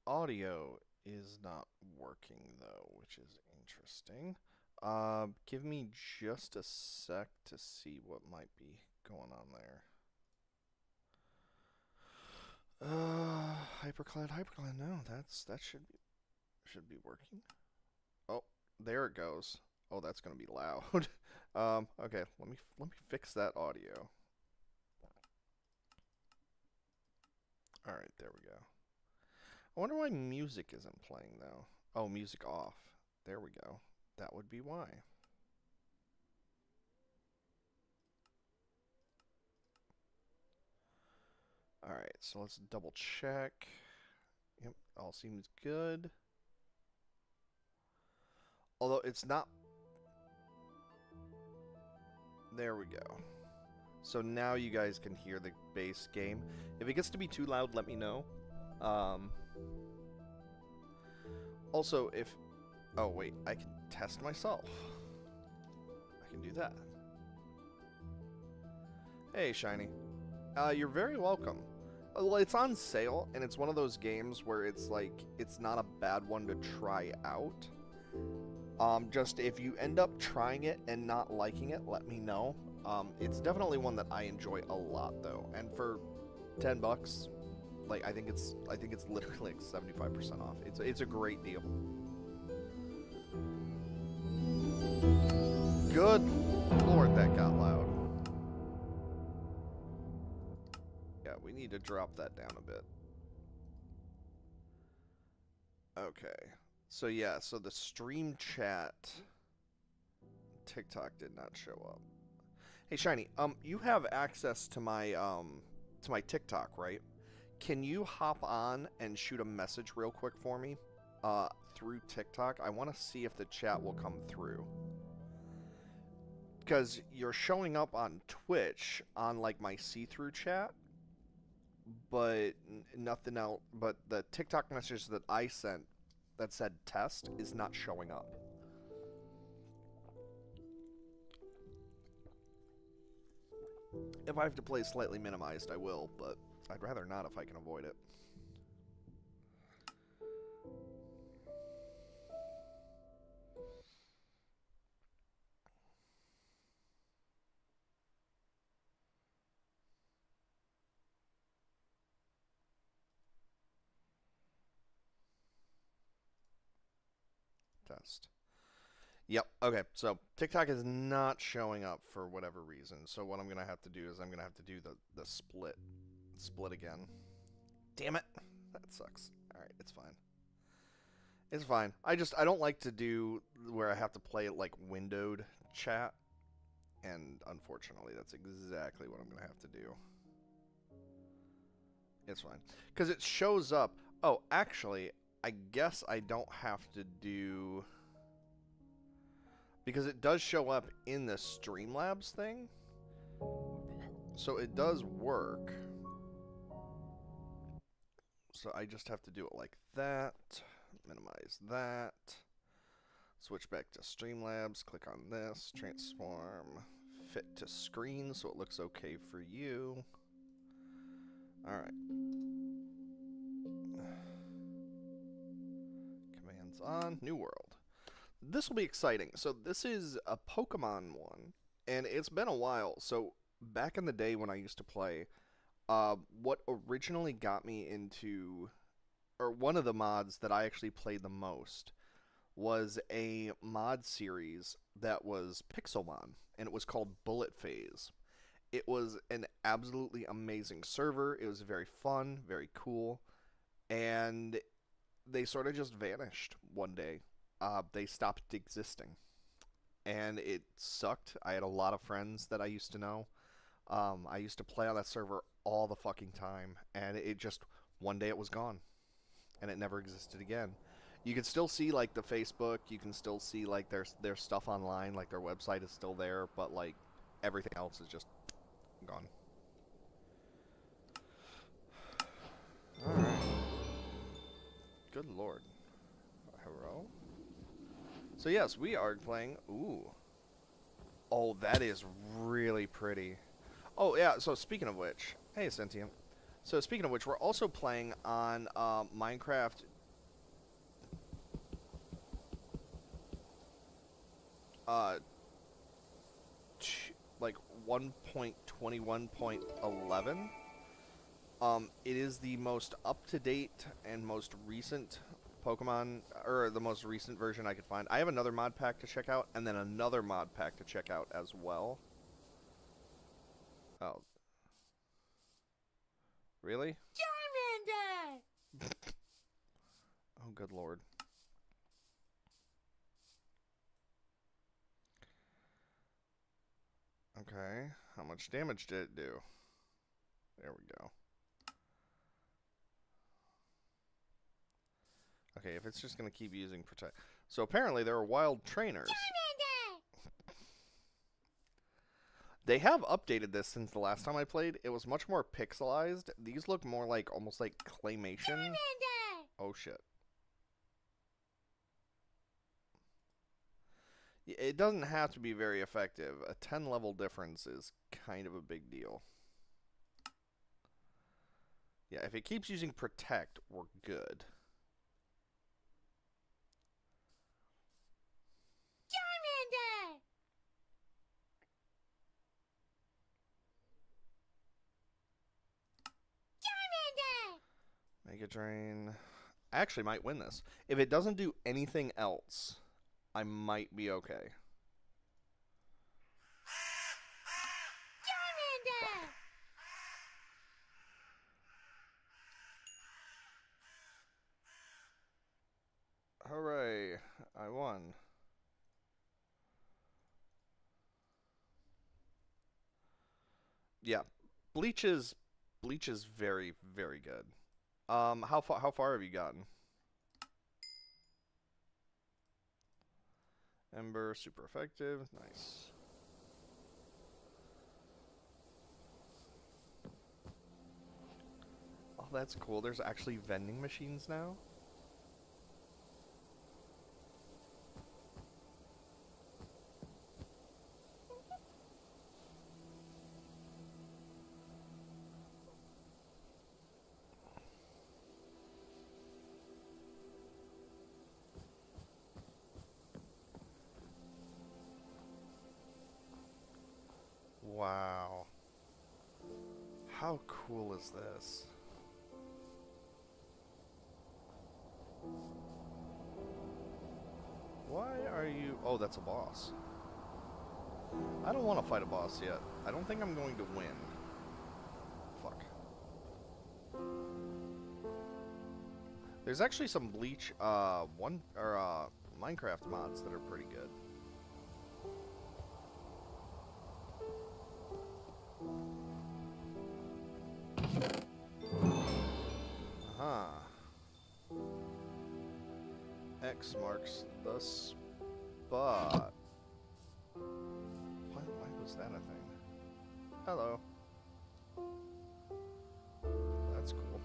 audio is not working though, which is interesting. Give me just a sec to see what might be going on there. Hypercloud. No, that should be working. Oh, there it goes. Oh, that's gonna be loud. Okay, let me fix that audio. All right, there we go. I wonder why music isn't playing though. Oh, music off. There we go. That would be why. Alright, so let's double check. Yep, all seems good. Although it's not... There we go. So now you guys can hear the bass game. If it gets to be too loud, let me know. Also, if... Oh, wait, I can test myself. I can do that. Hey, Shiny. You're very welcome. Well, it's on sale, and it's one of those games where it's like, it's not a bad one to try out. Just if you end up trying it and not liking it, let me know. It's definitely one that I enjoy a lot, though. And for $10, like I think it's literally like 75% off. It's a great deal. Good Lord, that got loud. Yeah, we need to drop that down a bit. Okay. So yeah, so the stream chat TikTok did not show up. Hey Shiny, you have access to my TikTok, right? Can you hop on and shoot a message real quick for me? Through TikTok? I want to see if the chat will come through. Because you're showing up on Twitch on like my see-through chat, but nothing else. But the TikTok message that I sent that said test is not showing up. If I have to play slightly minimized, I will, but I'd rather not if I can avoid it. Test. Yep, okay, so TikTok is not showing up for whatever reason, so what I'm going to have to do is I'm going to have to do the split again. Damn it! That sucks. Alright, it's fine. It's fine. I don't like to do where I have to play it like windowed chat, and unfortunately that's exactly what I'm going to have to do. It's fine. Because it shows up... Oh, actually, I guess I don't have to do... Because it does show up in the Streamlabs thing. So it does work. So I just have to do it like that. Minimize that. Switch back to Streamlabs. Click on this. Transform. Fit to screen so it looks okay for you. Alright. Commands on. New world. This will be exciting. So this is a Pokemon one, and it's been a while. So back in the day when I used to play, what originally got me into, or one of the mods that I actually played the most, was a mod series that was Pixelmon, and it was called Bullet Phase. It was an absolutely amazing server. It was very fun, very cool, and they sort of just vanished one day. They stopped existing, and it sucked. I had a lot of friends that I used to know. I used to play on that server all the fucking time, and it just, one day it was gone, and it never existed again. You can still see like the Facebook, you can still see like their stuff online, like their website is still there, but like everything else is just gone. Alright. Good lord. Hello? So yes, we are playing... Ooh. Oh, that is really pretty. Oh, yeah, so speaking of which... Hey, Sentient. So speaking of which, we're also playing on Minecraft uh, like 1.21.11. It is the most up-to-date and most recent Pokemon, or the most recent version I could find. I have another mod pack to check out, and then another mod pack to check out as well. Oh, really? Charmander! Oh, good lord. Okay, how much damage did it do? There we go. Okay, if it's just going to keep using Protect. So apparently there are wild trainers. Charmander! They have updated this since the last time I played. It was much more pixelized. These look more like, almost like claymation. Charmander! Oh shit. It doesn't have to be very effective. A 10 level difference is kind of a big deal. Yeah, if it keeps using Protect, we're good. Charmander! Charmander! Mega Drain. I actually might win this. If it doesn't do anything else, I might be okay. Charmander! Hooray, I won. Yeah, Bleach is very, very good. How far have you gotten? Ember, super effective, nice. Oh, that's cool. There's actually vending machines now. Wow. How cool is this? Why are you... Oh, that's a boss. I don't want to fight a boss yet. I don't think I'm going to win. Fuck. There's actually some Bleach, Minecraft mods that are pretty good. Huh. X marks the spot. Why was that a thing? Hello. That's cool.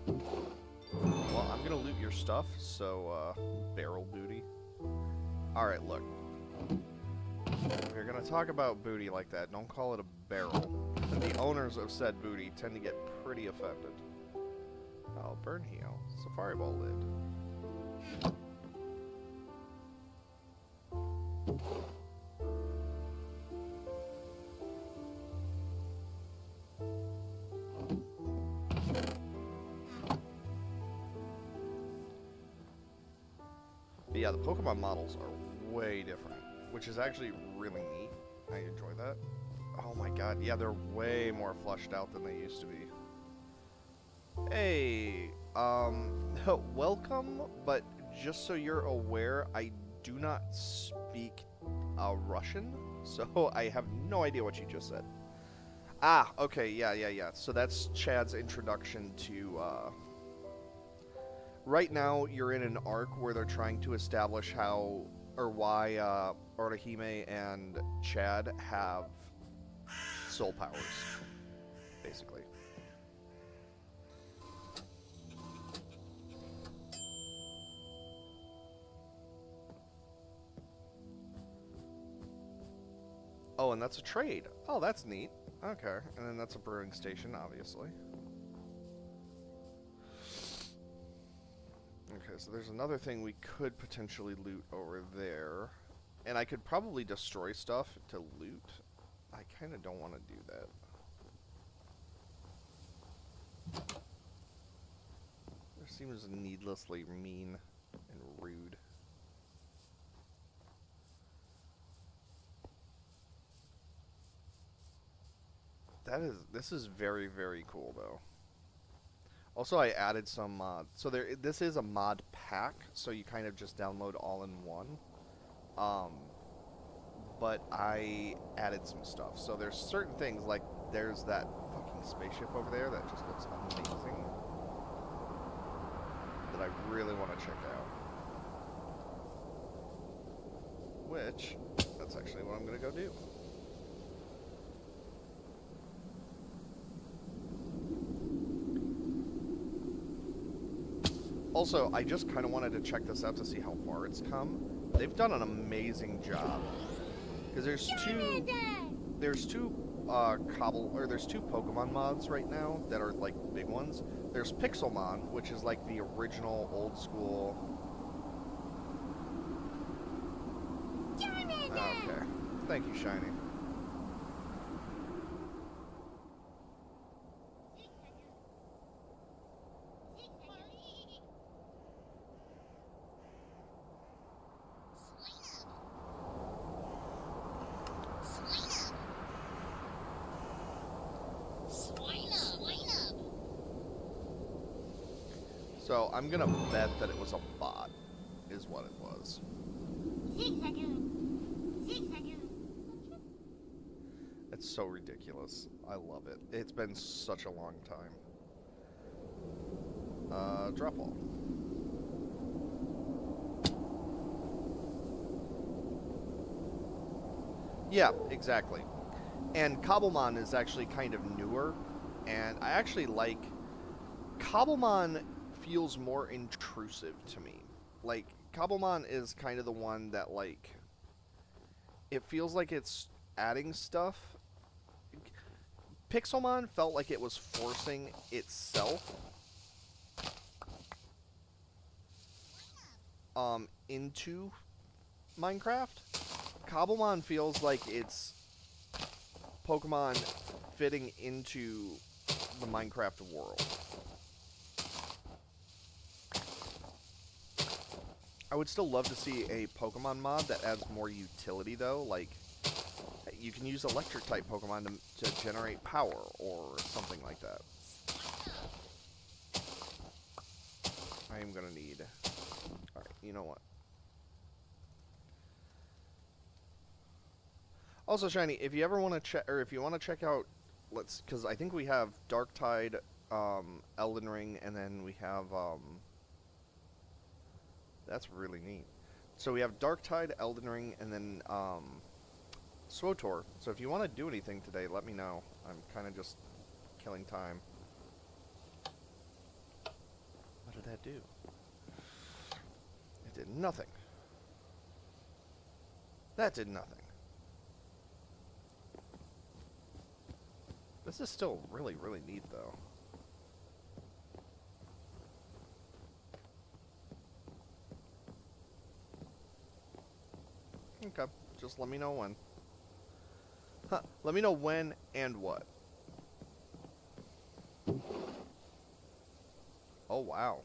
Well, I'm gonna loot your stuff, so, barrel booty. Alright, look. If you're gonna talk about booty like that, don't call it a barrel. The owners of said booty tend to get pretty offended. Oh, burn heal. Safari Ball lid. But yeah, the Pokemon models are way different, which is actually really neat. I enjoy that. Oh my god, yeah, they're way more fleshed out than they used to be. Hey, welcome, but just so you're aware, I do not speak Russian, so I have no idea what you just said. Ah, okay, yeah. So that's Chad's introduction to, right now, you're in an arc where they're trying to establish how, or why, Orihime and Chad have soul powers, basically. Oh, and that's a trade. Oh, that's neat. Okay, and then that's a brewing station, obviously. Okay, so there's another thing we could potentially loot over there. And I could probably destroy stuff to loot. I kind of don't want to do that. It seems needlessly mean and rude. This is very, very cool though. Also, I added some mod. So this is a mod pack, so you kind of just download all in one. Um, but I added some stuff. So there's certain things like there's that fucking spaceship over there that just looks amazing that I really want to check out. Which, that's actually what I'm gonna go do. Also, I just kind of wanted to check this out to see how far it's come. They've done an amazing job. Because there's two Pokemon mods right now that are like big ones. There's Pixelmon, which is like the original old school. Okay. Thank you, Shiny. So I'm gonna bet that it was a bot, is what it was. It's so ridiculous. I love it. It's been such a long time. Drop wall. Yeah, exactly. And Cobblemon is actually kind of newer, and I actually like... Cobblemon feels more intrusive to me. Like, Cobblemon is kind of the one that, like... It feels like it's adding stuff. Pixelmon felt like it was forcing itself into Minecraft. Cobblemon feels like it's Pokemon fitting into the Minecraft world. I would still love to see a Pokemon mod that adds more utility though, like you can use electric type Pokemon to generate power or something like that. I am gonna need... Alright, you know what? Also, Shiny, if you ever want to check, or if you want to check out, because I think we have Darktide, Elden Ring, and then we have, that's really neat. So we have Darktide, Elden Ring, and then, SWTOR. So if you want to do anything today, let me know. I'm kind of just killing time. What did that do? It did nothing. That did nothing. This is still really, really neat, though. Okay, just let me know when. Huh, let me know when and what. Oh, wow.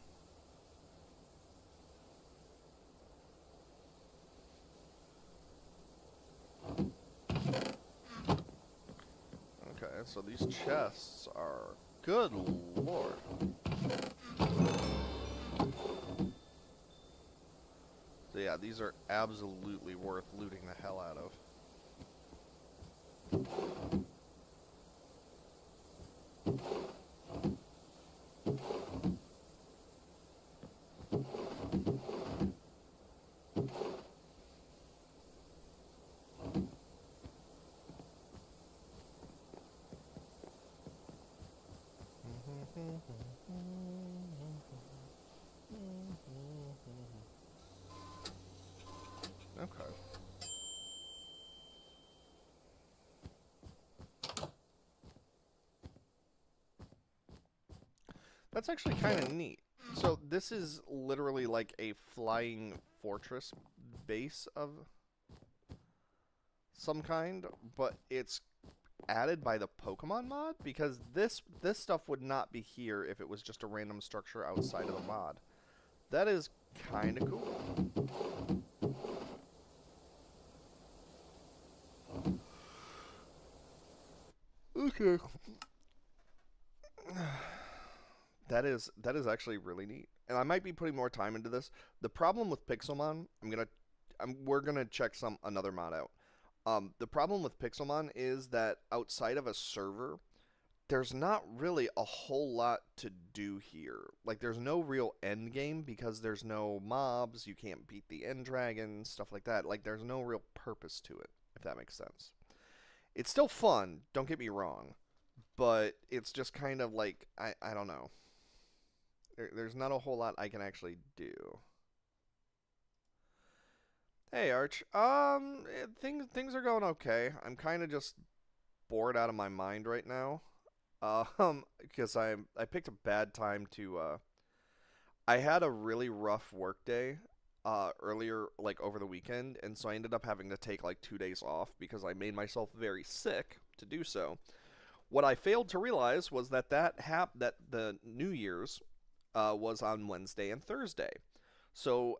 Okay, so these chests are... Good lord. So yeah, these are absolutely worth looting the hell out of. Okay. That's actually kind of neat. So this is literally like a flying fortress base of... some kind, but it's added by the Pokemon mod because this stuff would not be here if it was just a random structure outside of the mod. That is kind of cool. Okay. That is actually really neat. And I might be putting more time into this. The problem with Pixelmon, we're gonna check another mod out. The problem with Pixelmon is that outside of a server, there's not really a whole lot to do here. Like, there's no real end game because there's no mobs, you can't beat the end dragon, stuff like that. Like, there's no real purpose to it, if that makes sense. It's still fun, don't get me wrong, but it's just kind of like, I don't know. There's not a whole lot I can actually do. Hey, Arch. Things are going okay. I'm kind of just bored out of my mind right now. Because I picked a bad time to. I had a really rough work day, earlier, like over the weekend, and so I ended up having to take like 2 days off because I made myself very sick to do so. What I failed to realize was that the New Year's, was on Wednesday and Thursday, so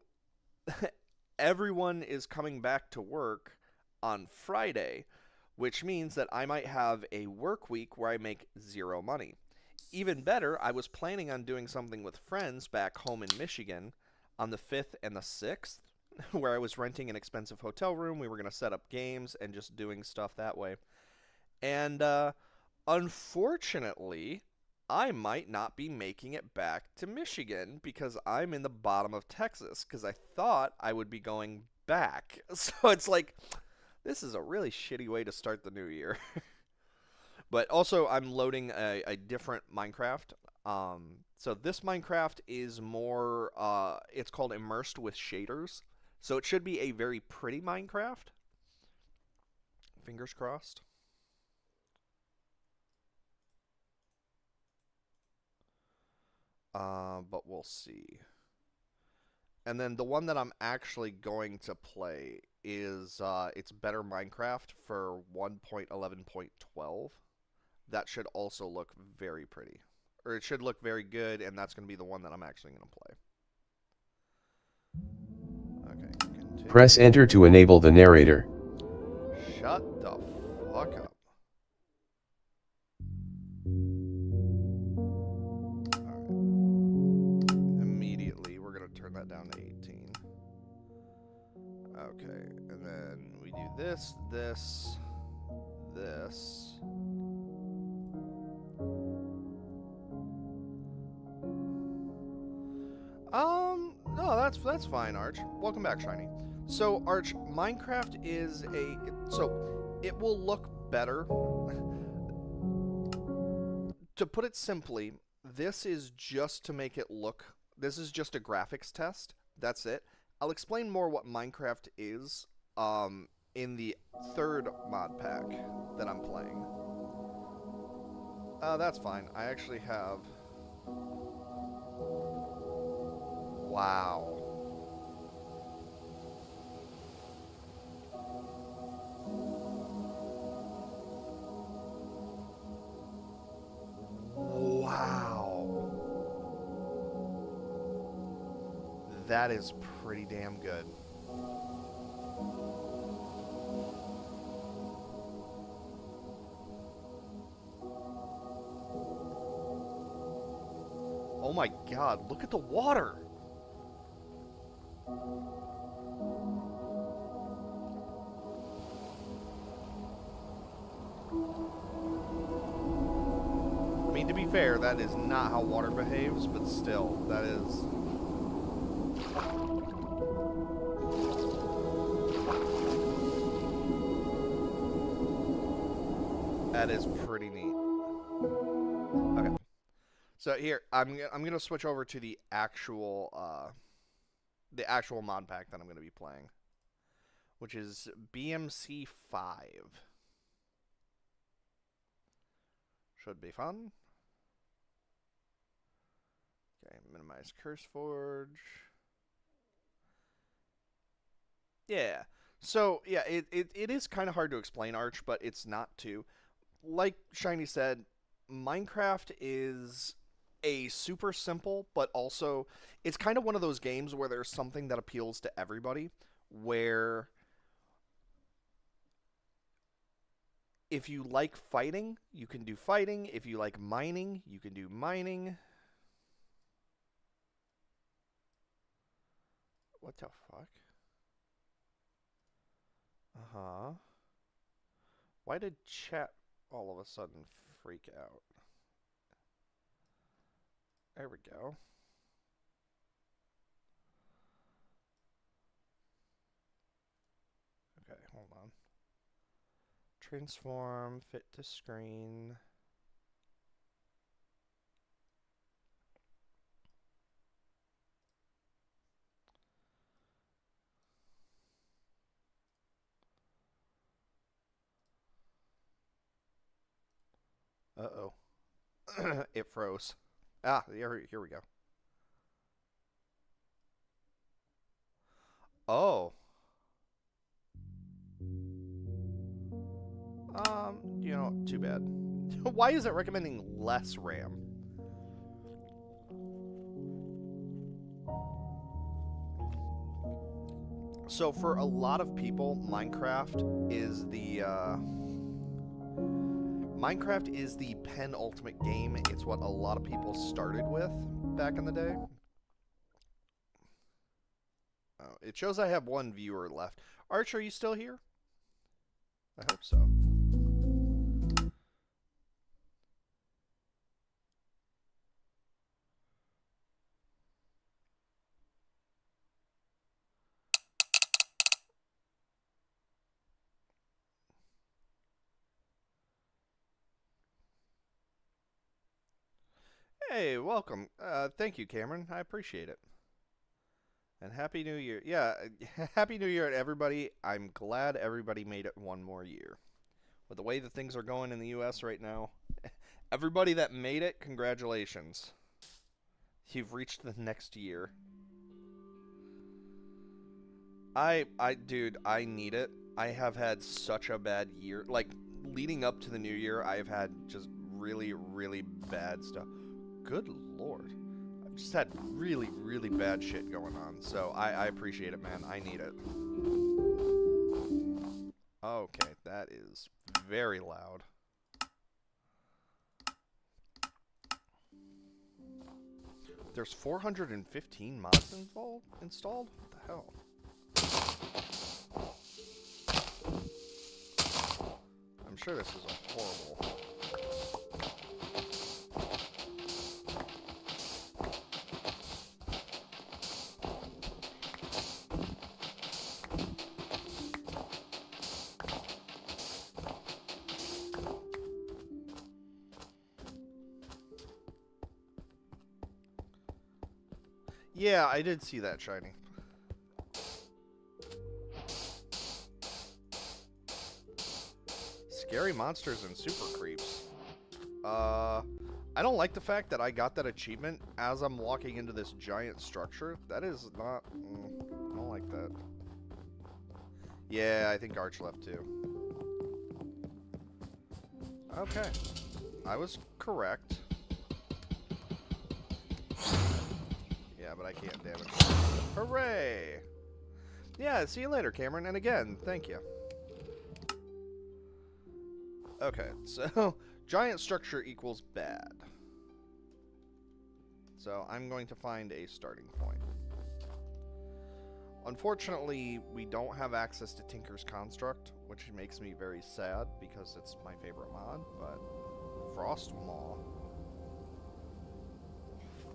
everyone is coming back to work on Friday, which means that I might have a work week where I make zero money. Even better, I was planning on doing something with friends back home in Michigan on the 5th and the 6th, where I was renting an expensive hotel room. We were going to set up games and just doing stuff that way. And unfortunately, I might not be making it back to Michigan because I'm in the bottom of Texas because I thought I would be going back. So it's like, this is a really shitty way to start the new year. But also, I'm loading a different Minecraft. So this Minecraft is more, it's called Immersed with Shaders. So it should be a very pretty Minecraft. Fingers crossed. But we'll see. And then the one that I'm actually going to play is it's Better Minecraft for 1.11.12. That should also look very pretty. Or it should look very good, and that's going to be the one that I'm actually going to play. Okay, continue. Press enter to enable the narrator. Shut the fuck up. Immediately, we're going to turn that down to 18. Okay, and then we do this, this, this. No, that's fine, Arch. Welcome back, Shiny. So, Arch, Minecraft is it will look better. To put it simply, this is just to make it look, this is just a graphics test. That's it. I'll explain more what Minecraft is, in the third mod pack that I'm playing. That's fine. I actually have... Wow. Wow. That is pretty damn good. Oh my god, look at the water! I mean, to be fair, that is not how water behaves, but still, that is... That is pretty neat. Okay. So here, I'm gonna switch over to the actual mod pack that I'm gonna be playing, which is BMC 5. Should be fun. Okay, minimize CurseForge. Yeah. So yeah, it is kind of hard to explain Arch, but it's not too. Like Shiny said, Minecraft is a super simple, but also it's kind of one of those games where there's something that appeals to everybody. Where if you like fighting, you can do fighting. If you like mining, you can do mining. What the fuck? Uh huh. Why did chat all of a sudden freak out? There we go. Okay, hold on. Transform, fit to screen. Uh-oh. It froze. Ah, here we go. Oh. Too bad. Why is it recommending less RAM? So for a lot of people, Minecraft is the penultimate game. It's what a lot of people started with back in the day. Oh, it shows I have one viewer left. Arch, are you still here? I hope so. Hey, welcome. Thank you, Cameron. I appreciate it. And Happy New Year. Yeah, Happy New Year to everybody. I'm glad everybody made it one more year. With the way that things are going in the U.S. right now, everybody that made it, congratulations. You've reached the next year. Dude, I need it. I have had such a bad year. Like, leading up to the new year, I've had just really, really bad stuff. Good lord. I've just had really, really bad shit going on. So I appreciate it, man. I need it. Okay, that is very loud. There's 415 mods installed? What the hell? I'm sure this is a horrible. Yeah, I did see that, Shiny. Scary monsters and super creeps. I don't like the fact that I got that achievement as I'm walking into this giant structure. That is not... I don't like that. Yeah, I think Arch left too. Okay. I was correct. Yeah, but I can't damage. Hooray! Yeah, see you later, Cameron. And again, thank you. Okay, so giant structure equals bad. So I'm going to find a starting point. Unfortunately, we don't have access to Tinker's Construct, which makes me very sad because it's my favorite mod, but Frost Maw.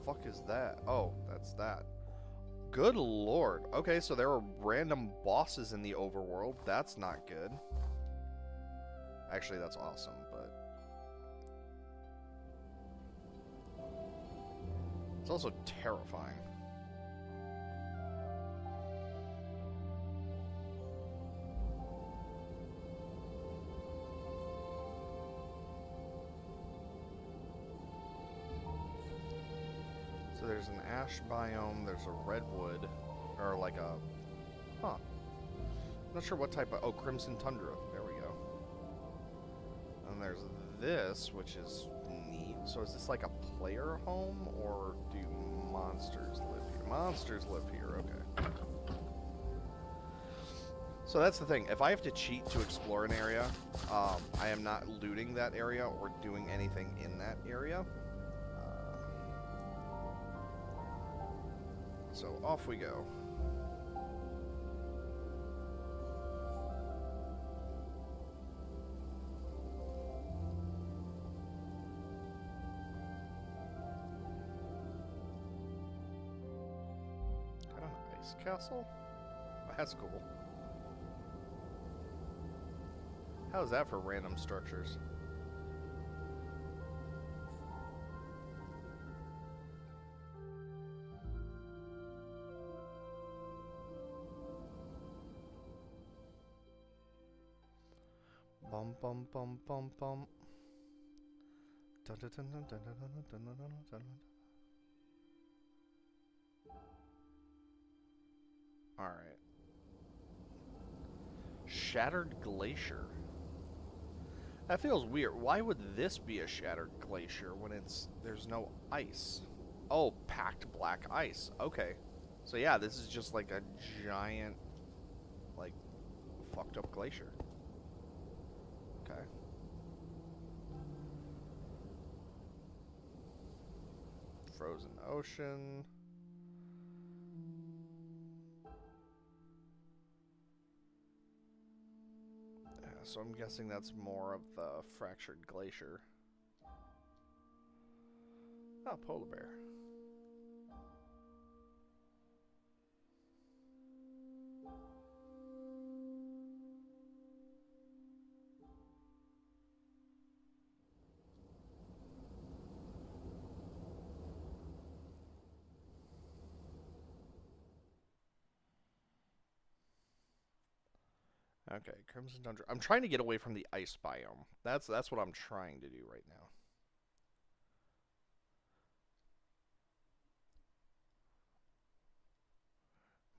Fuck is that? Oh, that's that. Good lord. Okay, so there are random bosses in the overworld. That's not good. Actually, that's awesome, but... it's also terrifying. So there's an ash biome, there's a redwood, or like a... huh. Not sure what type of... Oh, Crimson Tundra. There we go. And there's this, which is neat. So is this like a player home, or do monsters live here? Monsters live here, okay. So that's the thing. If I have to cheat to explore an area, I am not looting that area or doing anything in that area. So off we go. Got an ice castle? That's cool. How's that for random structures? Bum bum bum bum bum. Dun, dun, dun, dun, dun, dun, dun, dun, dun, dun, dun. All right. Shattered glacier. That feels weird. Why would this be a shattered glacier when there's no ice? Oh, packed black ice. Okay. So yeah, this is just like a giant, like, fucked up glacier. Okay. Frozen ocean. Yeah, so I'm guessing that's more of the fractured glacier. Oh, polar bear. Okay, Crimson Tundra. I'm trying to get away from the ice biome. That's what I'm trying to do right now.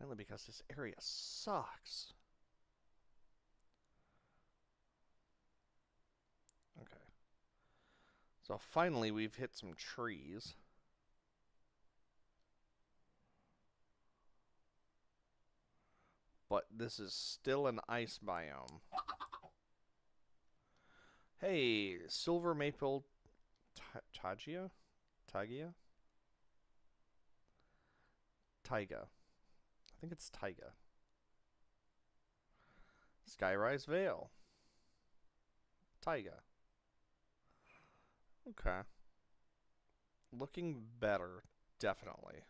Mainly because this area sucks. Okay. So finally we've hit some trees. But this is still an ice biome. Hey, silver maple Tagia? Tagia? Taiga. I think it's Taiga. Skyrise Vale. Taiga. Okay. Looking better, definitely.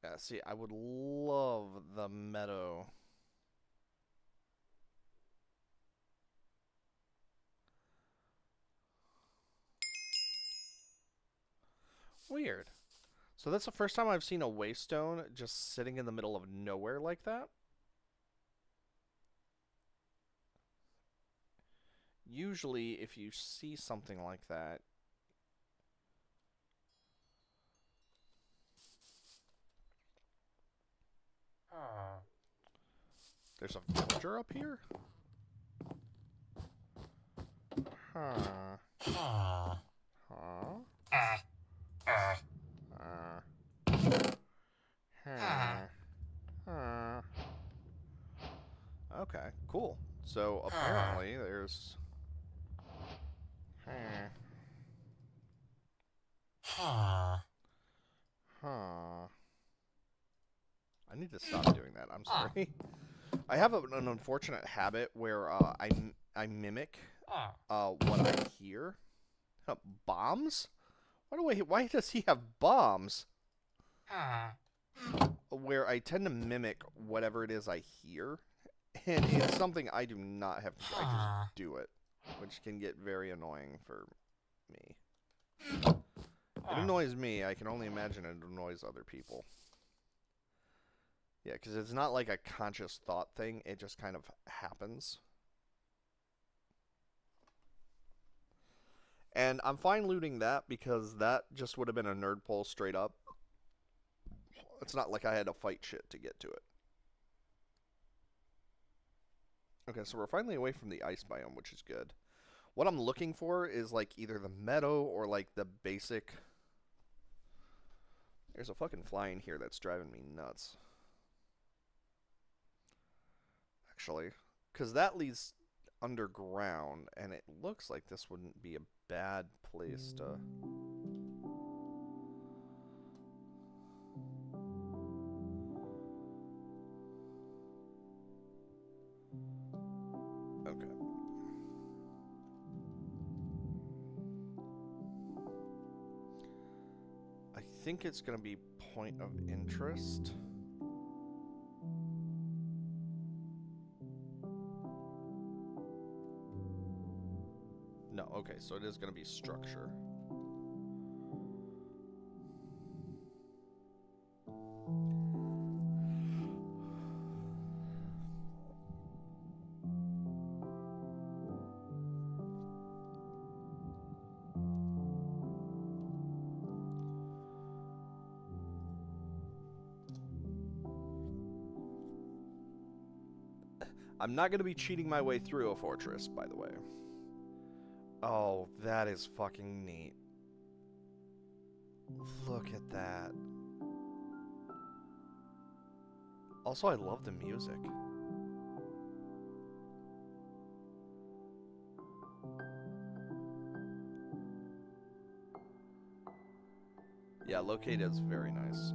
Yeah, see, I would love the meadow. Weird. So that's the first time I've seen a waystone just sitting in the middle of nowhere like that. Usually, if you see something like that, there's a villager up here? Huh. Huh. Okay, cool. So apparently there's... Huh. I need to stop doing that. I'm sorry. I have an unfortunate habit where I mimic what I hear. Bombs? Why does he have bombs? Where I tend to mimic whatever it is I hear, and it's something I do not have to do. I just do it, which can get very annoying for me. It annoys me. I can only imagine it annoys other people. Yeah, because it's not like a conscious thought thing. It just kind of happens. And I'm fine looting that because that just would have been a nerd pull straight up. It's not like I had to fight shit to get to it. Okay, so we're finally away from the ice biome, which is good. What I'm looking for is like either the meadow or like the basic. There's a fucking fly in here that's driving me nuts. Actually, because that leads underground, and it looks like this wouldn't be a bad place to. Okay. I think it's going to be point of interest. No, okay, so it is going to be structure. I'm not going to be cheating my way through a fortress, by the way. Oh, that is fucking neat. Look at that. Also, I love the music. Yeah, locate is very nice.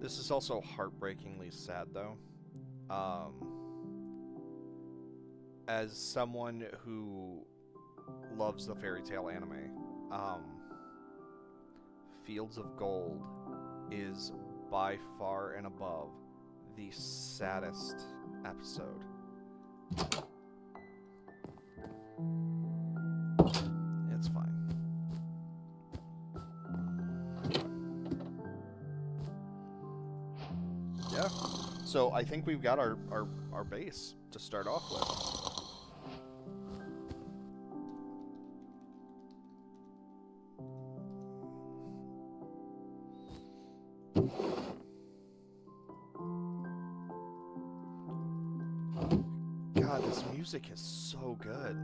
This is also heartbreakingly sad, though. As someone who loves the fairy tale anime, Fields of Gold is by far and above the saddest episode. It's fine. Yeah. So I think we've got our base to start off with. God, this music is so good.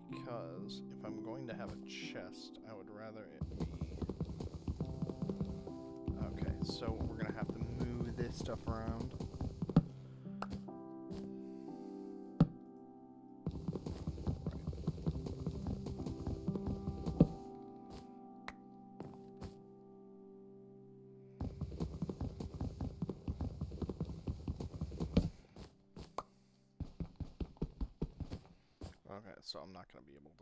Because if I'm going to have a chest, I would rather it be... Okay, so we're going to have to move this stuff around. Okay, so I'm not going to be able to...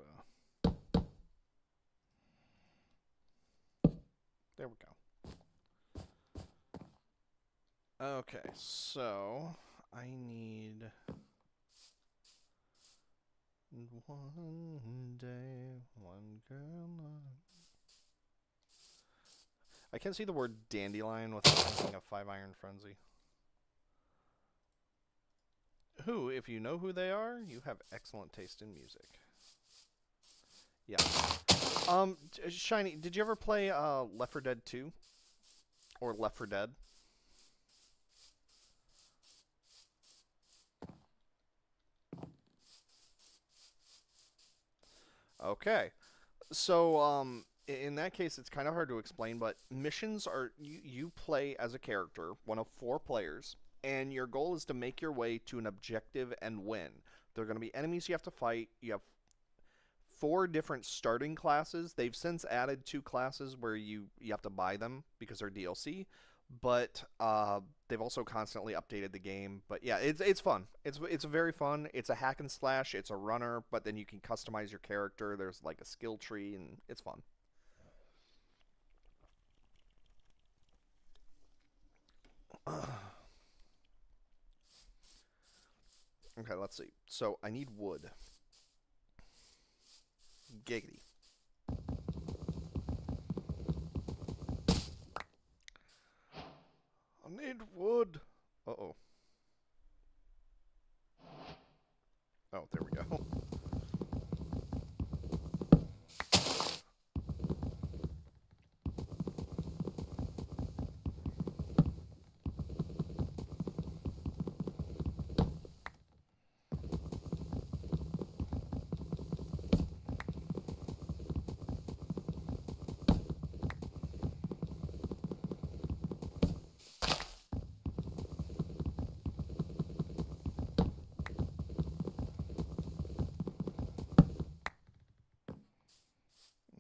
There we go. Okay, so I need... One day, one girl... I can't see the word dandelion without thinking of Five Iron Frenzy. Who, if you know who they are, you have excellent taste in music. Yeah. Shiny, did you ever play Left 4 Dead 2 or Left 4 Dead? Okay. So, in that case, it's kind of hard to explain, but missions are you play as a character, one of four players, and your goal is to make your way to an objective and win. There are going to be enemies you have to fight. You have four different starting classes. They've since added two classes where you have to buy them because they're DLC, but they've also constantly updated the game. But yeah, it's fun. It's very fun. It's a hack and slash. It's a runner, but then you can customize your character. There's like a skill tree, and it's fun. Okay, let's see. So I need wood. Giggity. I need wood. Uh-oh. Oh, there we go.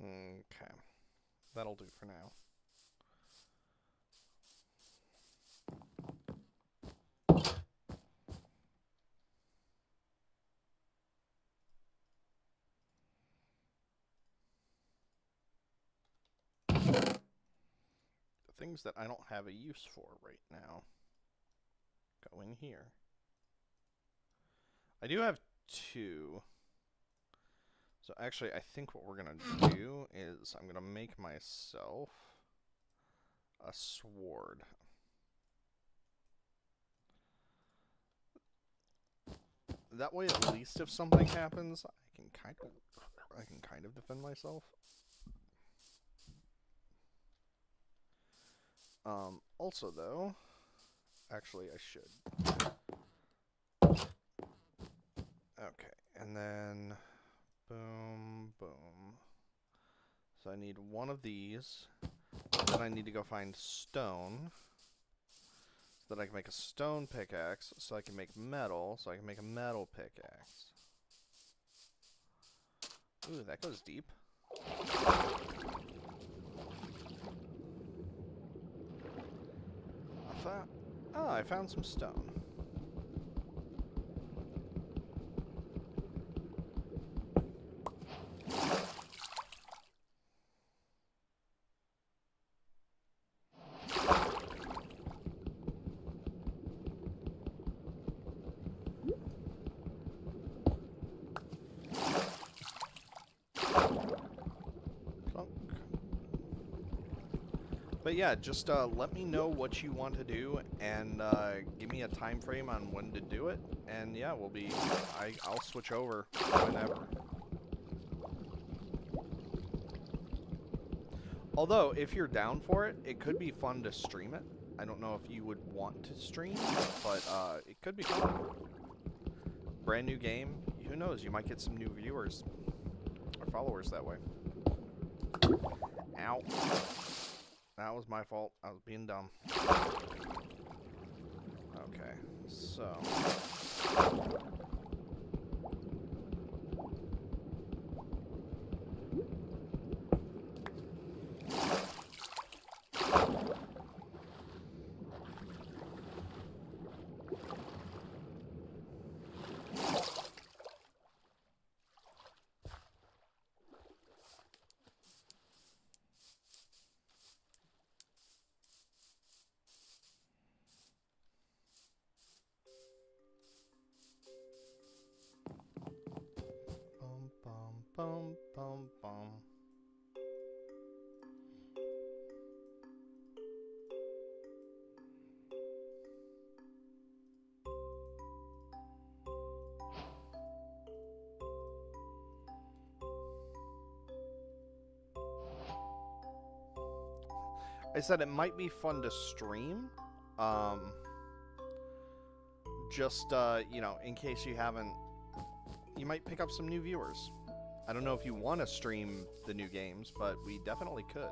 Okay. That'll do for now. The things that I don't have a use for right now go in here. I do have two. So actually, I think what we're going to do is I'm going to make myself a sword. That way, at least if something happens, I can kind of defend myself. Also though, actually I should. Okay, and then boom, boom. So I need one of these. Then I need to go find stone. So that I can make a stone pickaxe. So I can make metal. So I can make a metal pickaxe. Ooh, that goes deep. I found some stone. But yeah, just let me know what you want to do and give me a time frame on when to do it. And yeah, I'll switch over whenever. Although, if you're down for it, it could be fun to stream it. I don't know if you would want to stream, but it could be fun. Brand new game. Who knows? You might get some new viewers or followers that way. Ow. That was my fault. I was being dumb. Okay, so... Bum, bum, bum. I said it might be fun to stream. Just, you know, in case you haven't, you might pick up some new viewers. I don't know if you want to stream the new games, but we definitely could.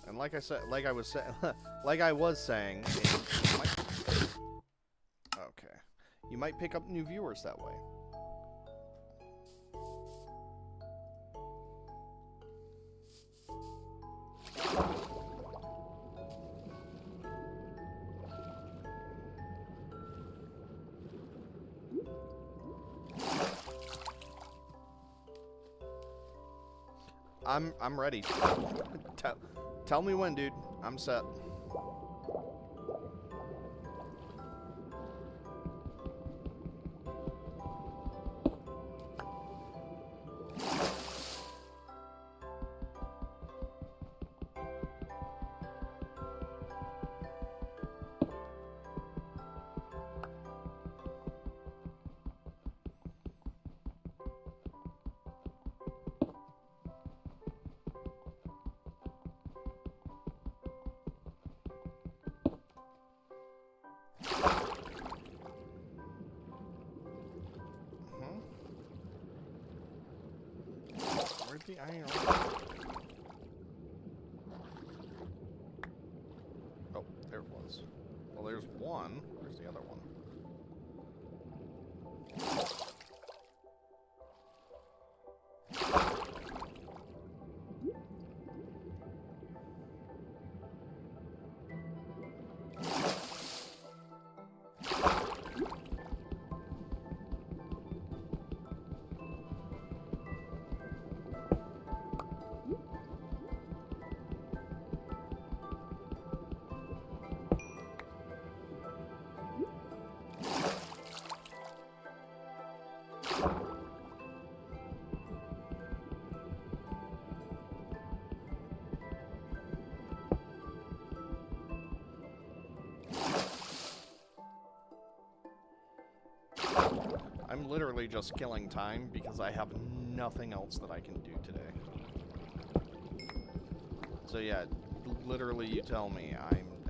And like I said, like I was saying, okay, you might pick up new viewers that way. I'm ready. Tell me when, dude. I'm set. Where'd the iron? Oh, there it was. Well, there's one. Where's the other one? I'm literally just killing time because I have nothing else that I can do today. So yeah, literally you tell me,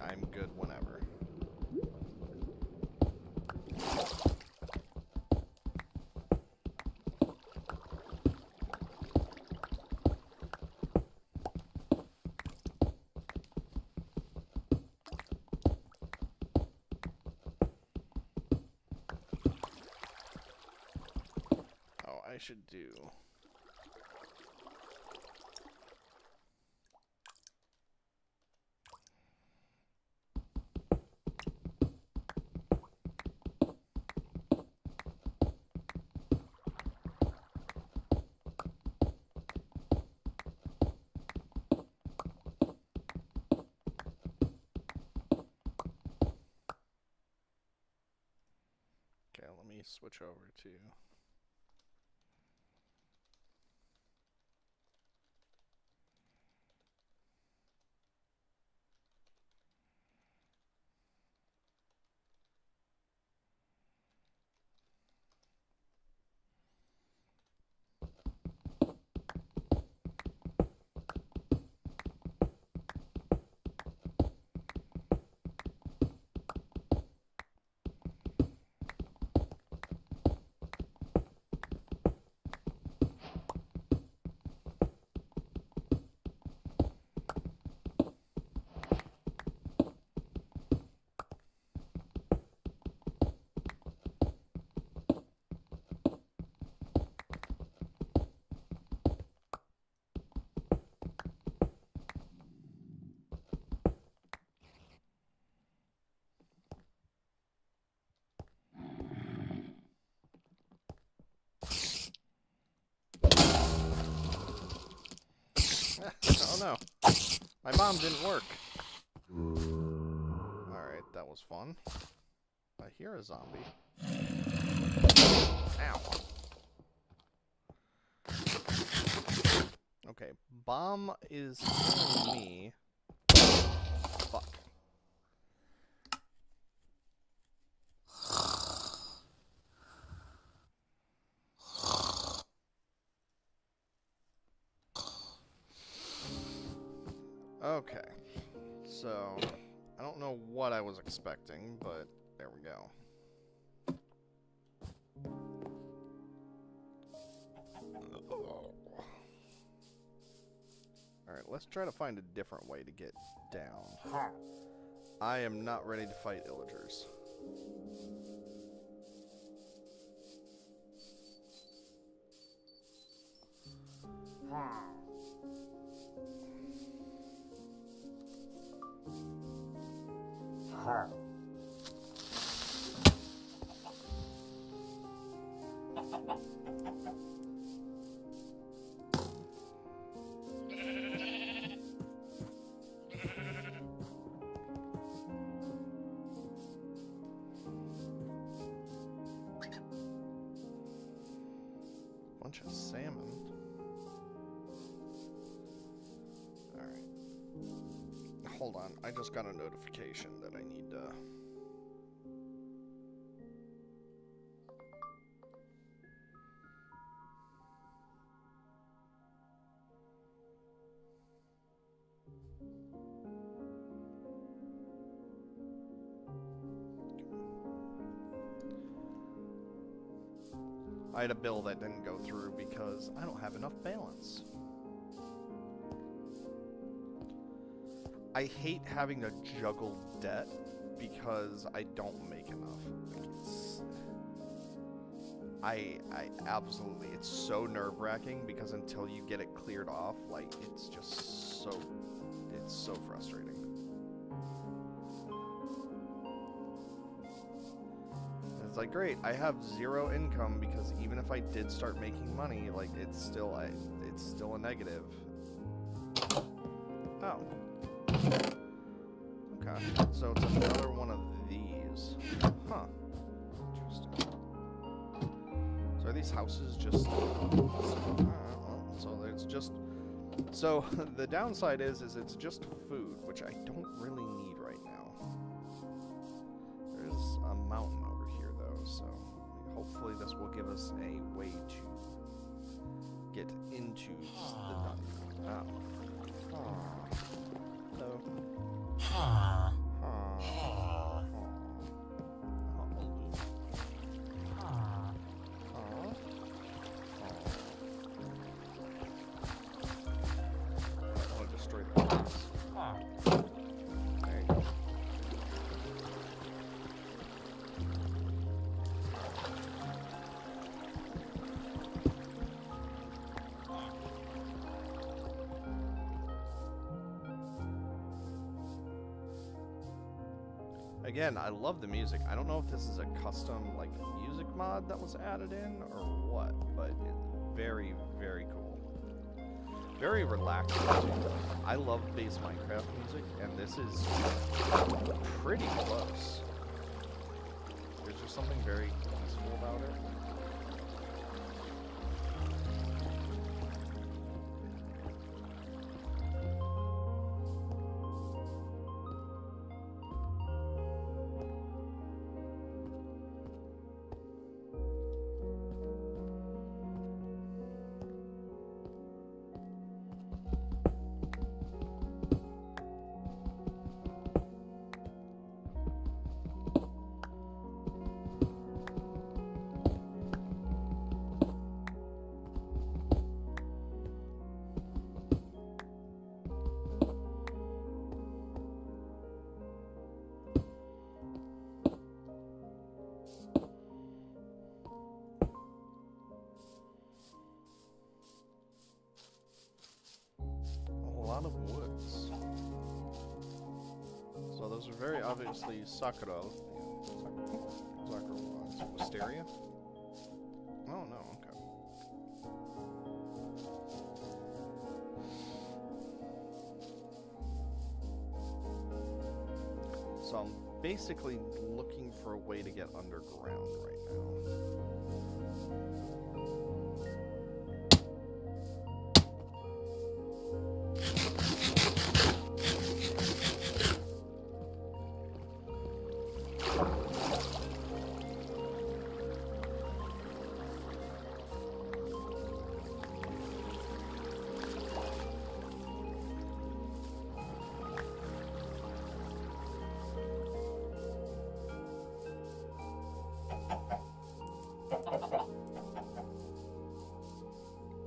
I'm good whenever. I should do. Okay, let me switch over to oh no. My bomb didn't work. Alright, that was fun. I hear a zombie. Ow. Okay, bomb is killing me. Fuck. Okay. So, I don't know what I was expecting, but there we go. Alright, let's try to find a different way to get down. I am not ready to fight illagers. Bunch of salmon. Alright. Hold on, I just got a notification that I need to... I had a bill that didn't go through because I don't have enough balance. I hate having to juggle debt because I don't make enough. Like I absolutely, it's so nerve-wracking because until you get it cleared off, like, it's just so, it's so frustrating. It's like, great, I have zero income because even if I did start making money, like, it's still a negative. Oh. Okay, so it's another one of these. Huh. Interesting. So are these houses just... well, so it's just... So, the downside is it's just food, which I don't really need right now. There's a mountain over here, though, so hopefully this will give us a way to get into the dungeon. Oh. Aww. Hello. I want to destroy the house. There you go. Again, I love the music. I don't know if this is a custom, like, music mod that was added in or what, but it's very, very cool. Very relaxing, too. I love base Minecraft music, and this is pretty close. There's just something very peaceful about it. Lot of woods. So those are very obviously sakura. Sakura ones. Wisteria? Oh no, okay. So I'm basically looking for a way to get underground right now.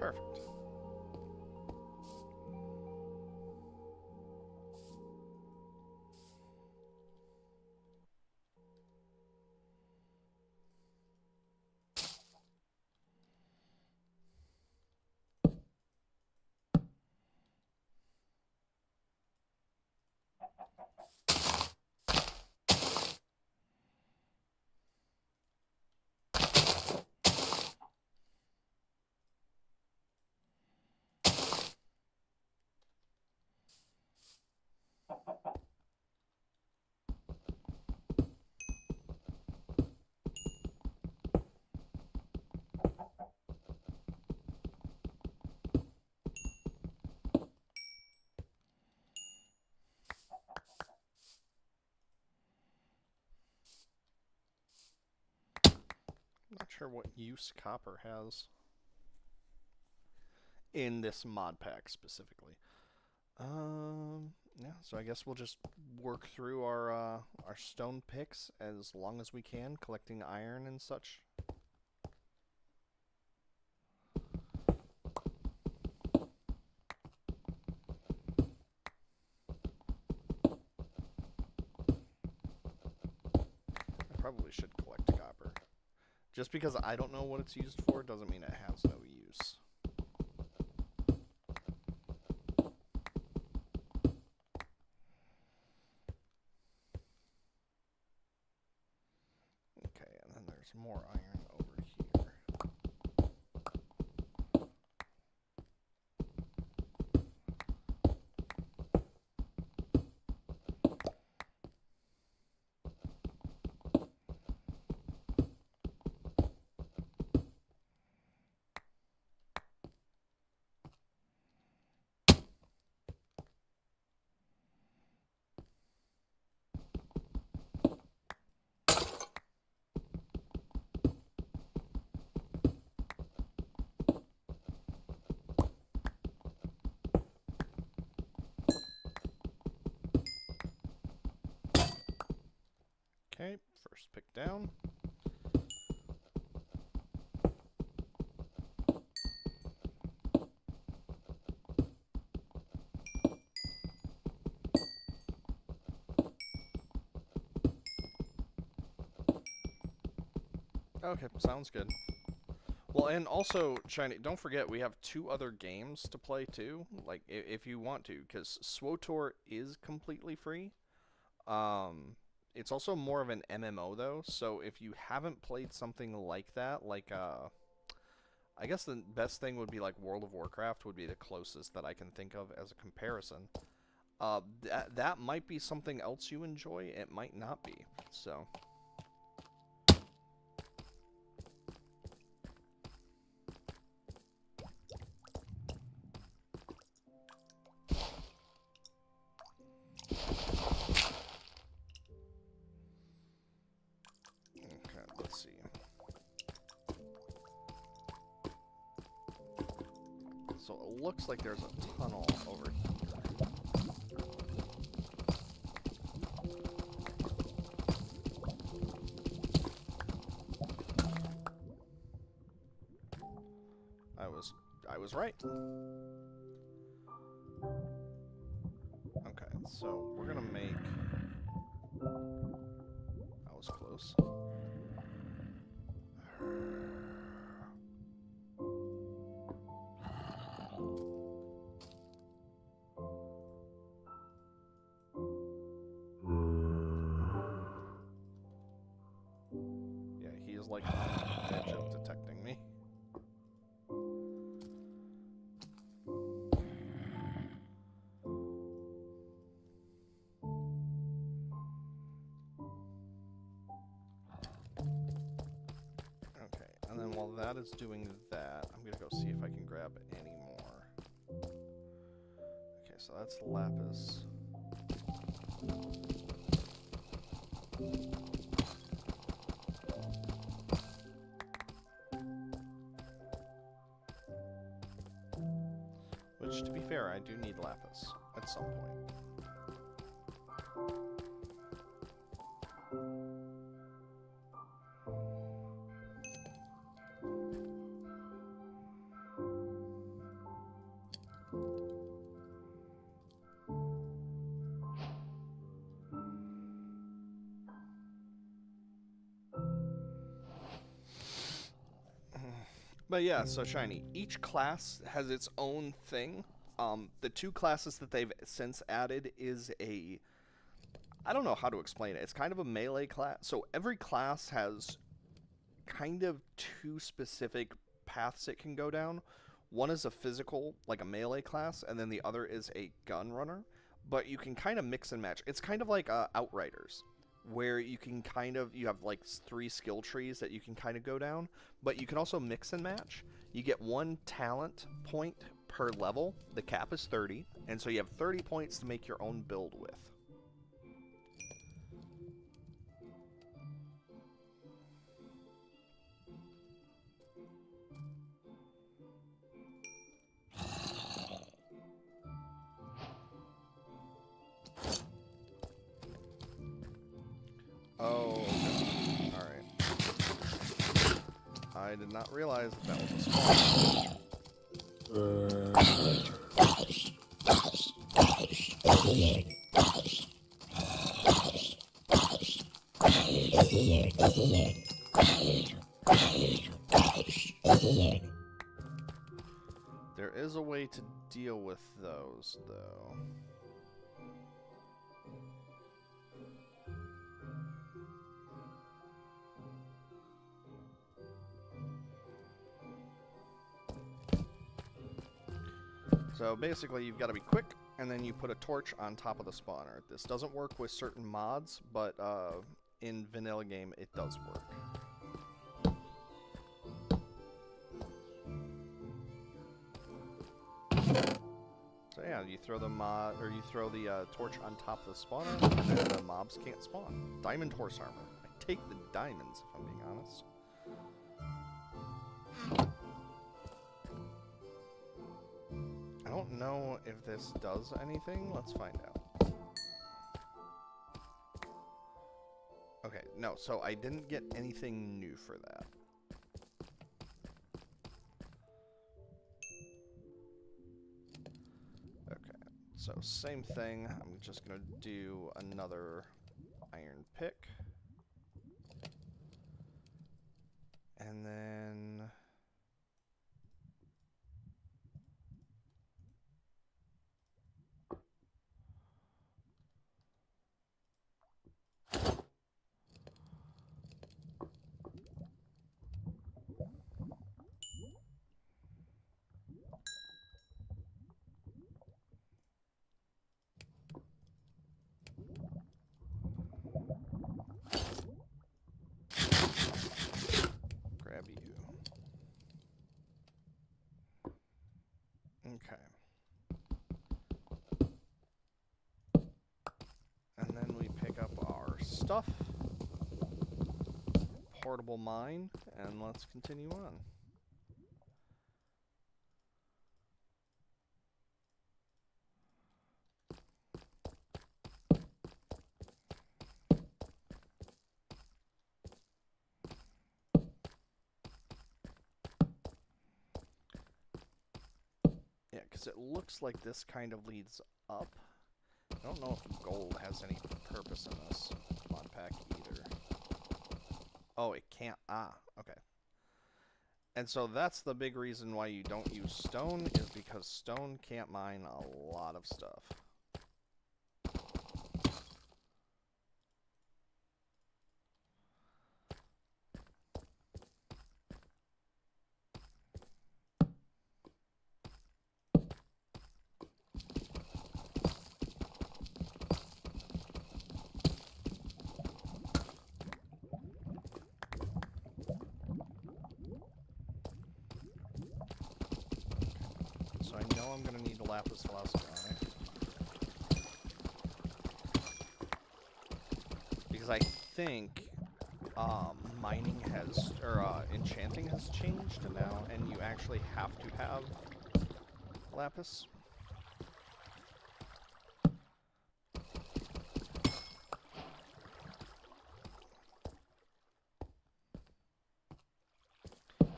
Perfect. Not sure what use copper has in this mod pack specifically. Yeah, so I guess we'll just work through our stone picks as long as we can, collecting iron and such. I probably should collect copper. Just because I don't know what it's used for doesn't mean it has no use. Okay, and then there's more iron over here. Okay, first pick down. Okay, sounds good. Well, and also, Shiny, don't forget we have 2 other games to play too. Like, if you want to, because SWOTOR is completely free. It's also more of an MMO though, so if you haven't played something like that, like I guess the best thing would be like World of Warcraft would be the closest that I can think of as a comparison. That might be something else you enjoy. It might not be. So. Okay, let's see. So it looks like there's a tunnel over here. I was right. Okay, so we're gonna make. That was close. Yeah, he is like on the edge of detecting me. Okay, and then while that is doing that, I'm gonna go see if I can grab any more. Okay, so that's lapis. Which, to be fair, I do need lapis at some point. But yeah, so Shiny, each class has its own thing. The two classes that they've since added is a, I don't know how to explain it. It's kind of a melee class. So every class has kind of two specific paths it can go down. One is a physical, like a melee class, and then the other is a gun runner. But you can kind of mix and match. It's kind of like Outriders, where you can you have like three skill trees that you can kind of go down, but you can also mix and match. You get 1 talent point per level. The cap is 30, and so you have 30 points to make your own build with. Oh, okay. Alright. I did not realize that was a spawn. There is a way to deal with those, though. So basically, you've got to be quick, and then you put a torch on top of the spawner. This doesn't work with certain mods, but in vanilla game, it does work. So yeah, you throw the torch on top of the spawner, and then the mobs can't spawn. Diamond horse armor. I take the diamonds, if I'm being honest. I don't know if this does anything. Let's find out. Okay, no, so I didn't get anything new for that. Okay, so same thing. I'm just gonna do another iron pick. And then... grab you. Okay. And then we pick up our stuff. Portable mine, and let's continue on. Yeah, because it looks like this kind of leads up. I don't know if gold has any purpose in this mod pack either. Oh, it can't. Ah, okay. And so that's the big reason why you don't use stone, is because stone can't mine a lot of stuff. So I know I'm going to need a lapis lazuli. Because I think mining has, or enchanting has changed now, and you actually have to have lapis.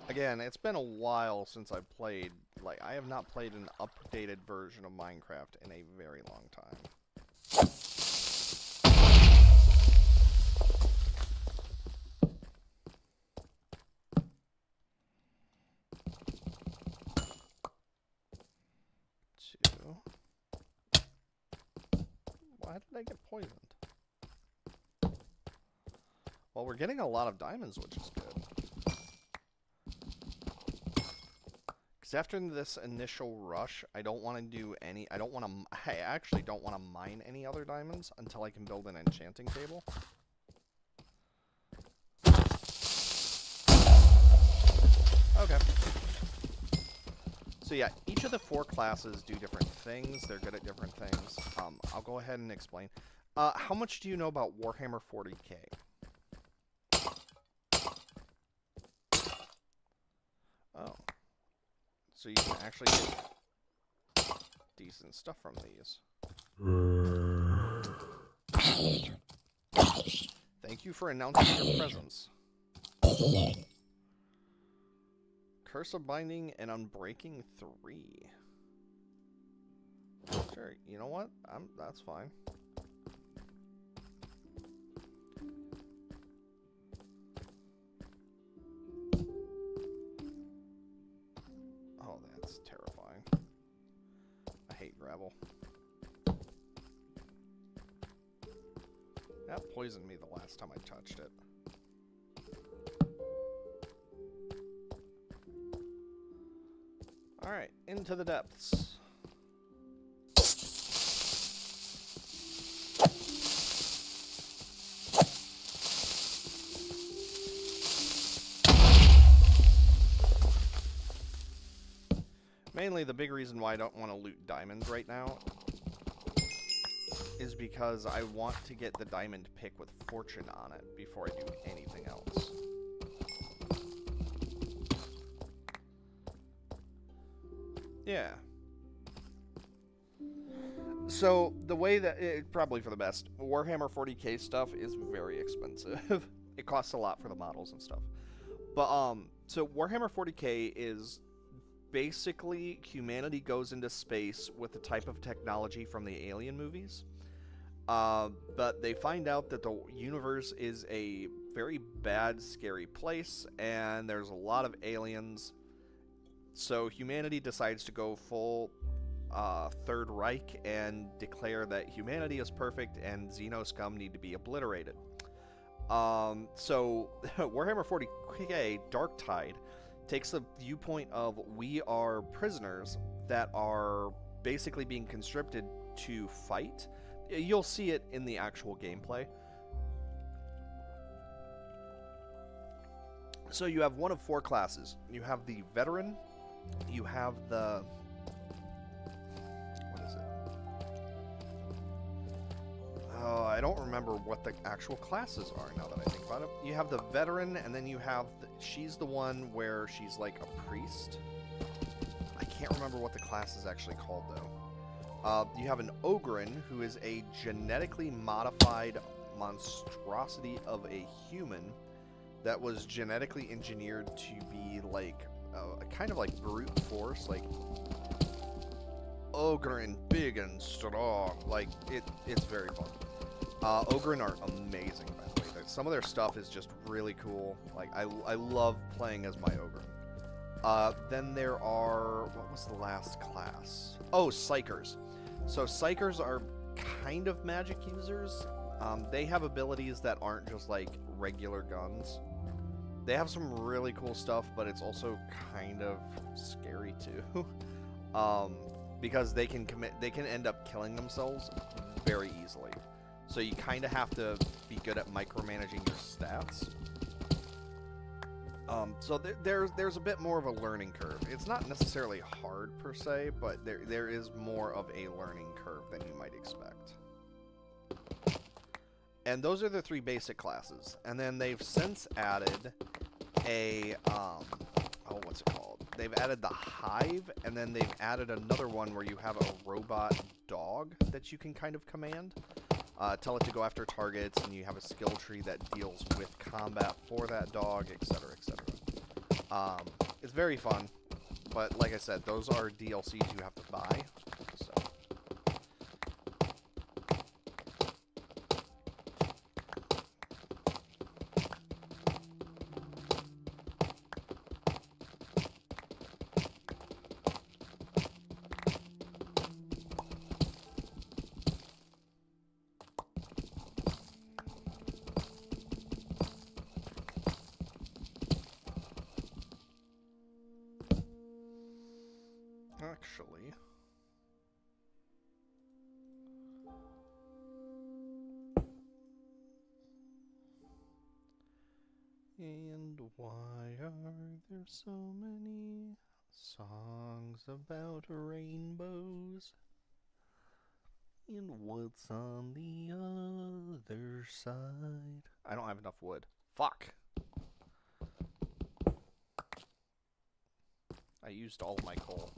Again, it's been a while since I've played, like, I have not played an updated version of Minecraft in a very long time. Why did I get poisoned? Well, we're getting a lot of diamonds, which is good. Because after this initial rush, I don't want to do any... I actually don't want to mine any other diamonds until I can build an enchanting table. Okay. So yeah, each of the 4 classes do different things. They're good at different things. I'll go ahead and explain. How much do you know about Warhammer 40k? Oh. So you can actually get decent stuff from these. Thank you for announcing your presence. Curse of Binding and Unbreaking 3. Sure, you know what? That's fine. Oh, that's terrifying. I hate gravel. That poisoned me the last time I touched it. Alright, into the depths. Mainly the big reason why I don't want to loot diamonds right now is because I want to get the diamond pick with fortune on it before I do anything else. Yeah. So, the way that, probably for the best, Warhammer 40k stuff is very expensive. It costs a lot for the models and stuff. But, so Warhammer 40k is basically humanity goes into space with the type of technology from the Alien movies. But they find out that the universe is a very bad, scary place, and there's a lot of aliens. So humanity decides to go full Third Reich and declare that humanity is perfect and Xeno scum need to be obliterated. So Warhammer 40k Darktide takes the viewpoint of we are prisoners that are basically being conscripted to fight. You'll see it in the actual gameplay. So you have one of 4 classes. You have the veteran. You have the... what is it? Oh, I don't remember what the actual classes are now that I think about it. You have the veteran, and then you have... she's the one where she's like a priest. I can't remember what the class is actually called, though. You have an Ogryn, who is a genetically modified monstrosity of a human that was genetically engineered to be like a kind of like brute force, like Ogryn, big and strong. Like it's very fun. Ogryn are amazing, by the way. Some of their stuff is just really cool. Like I love playing as my Ogryn. Then there are, what was the last class? Oh, Psychers. So Psychers are kind of magic users. They have abilities that aren't just like regular guns. They have some really cool stuff, but it's also kind of scary too. Because they can end up killing themselves very easily. So you kind of have to be good at micromanaging your stats. So there's a bit more of a learning curve. It's not necessarily hard per se, but there is more of a learning curve than you might expect. And those are the 3 basic classes. And then they've since added a, what's it called? They've added the Hive, and then they've added another one where you have a robot dog that you can kind of command. Tell it to go after targets, and you have a skill tree that deals with combat for that dog, etc., etc. It's very fun, but like I said, those are DLCs you have to buy. So. immediately. And why are there so many songs about rainbows? And what's on the other side? I don't have enough wood. Fuck. I used all my coal.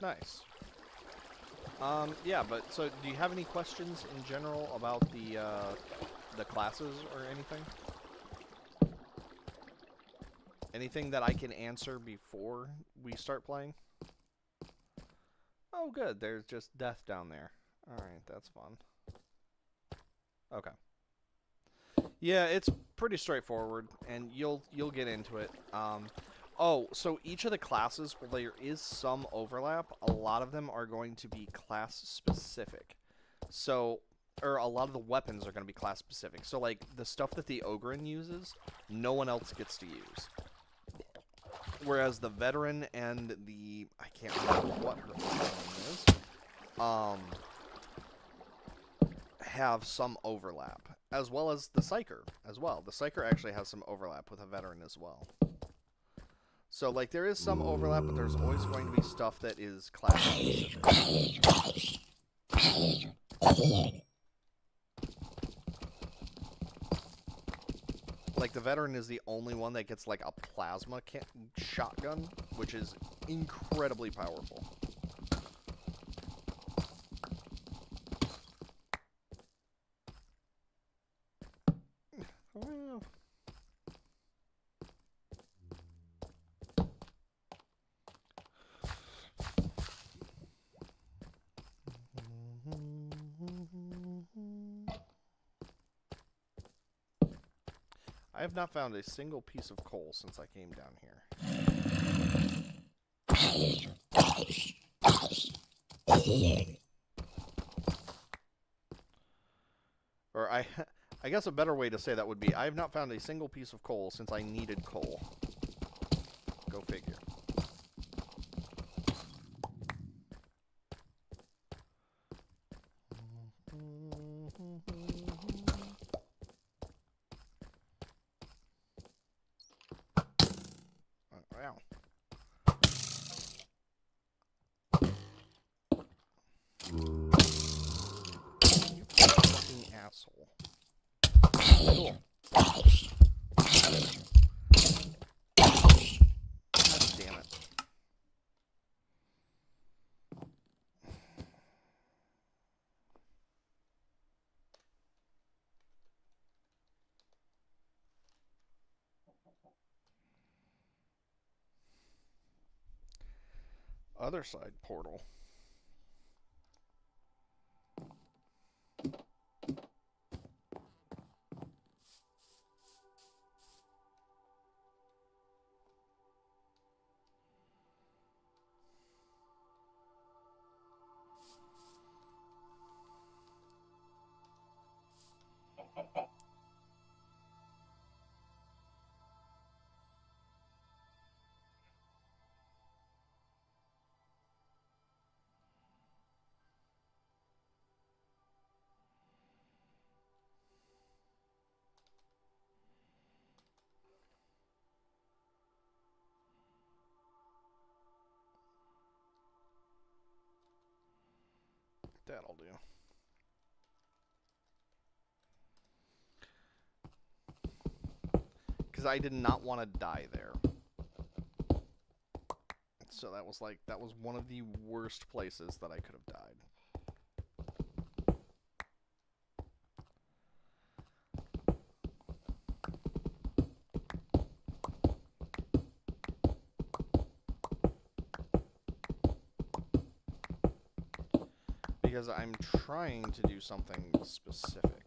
Nice. Yeah, but so do you have any questions in general about the classes or anything? Anything that I can answer before we start playing? Oh, good. There's just death down there. Alright, that's fun. Okay. Yeah, it's pretty straightforward, and you'll get into it. Oh, so each of the classes, well, there is some overlap. A lot of them are going to be class-specific. So, or a lot of the weapons are going to be class-specific. So, like, the stuff that the Ogren uses, no one else gets to use. Whereas the Veteran and the... I can't remember what her name is. Have some overlap. As well as the Psyker as well. The Psyker actually has some overlap with a Veteran as well. So, like, there is some overlap, but there's always going to be stuff that is class-specific. Like, the Veteran is the only one that gets, like, a plasma shotgun, which is incredibly powerful. Well... I have not found a single piece of coal since I came down here. Or I guess a better way to say that would be, I have not found a single piece of coal since I needed coal. Go figure. Wow. You fucking asshole. Cool. God damn it. Other side portal. That'll do. Because I did not want to die there. So that was like, that was one of the worst places that I could have died. Because I'm trying to do something specific.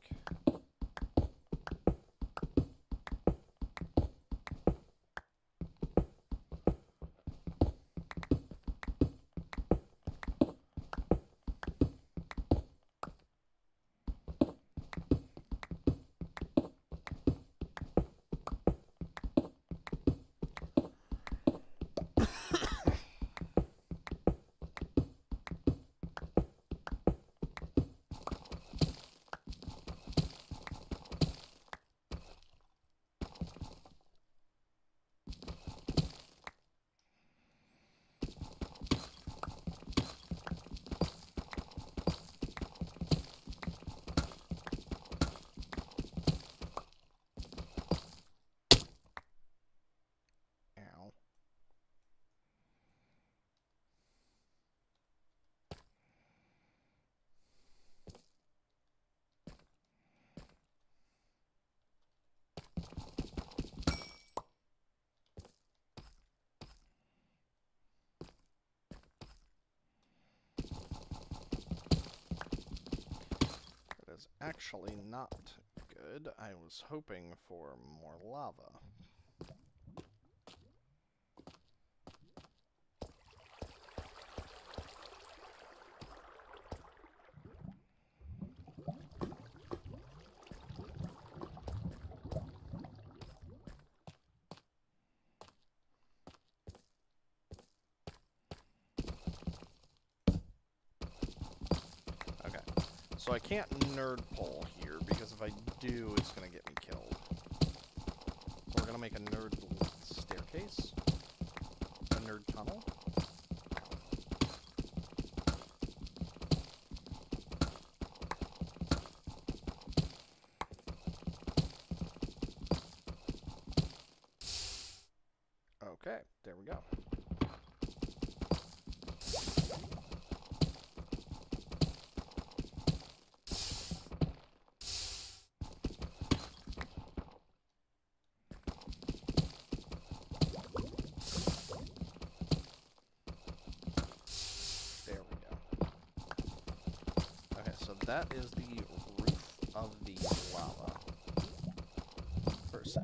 actually not good. I was hoping for more lava. So I can't nerd pole here, because if I do, it's going to get me killed. So we're going to make a nerd staircase. A nerd tunnel. Okay, there we go. So that is the roof of the lava, per se.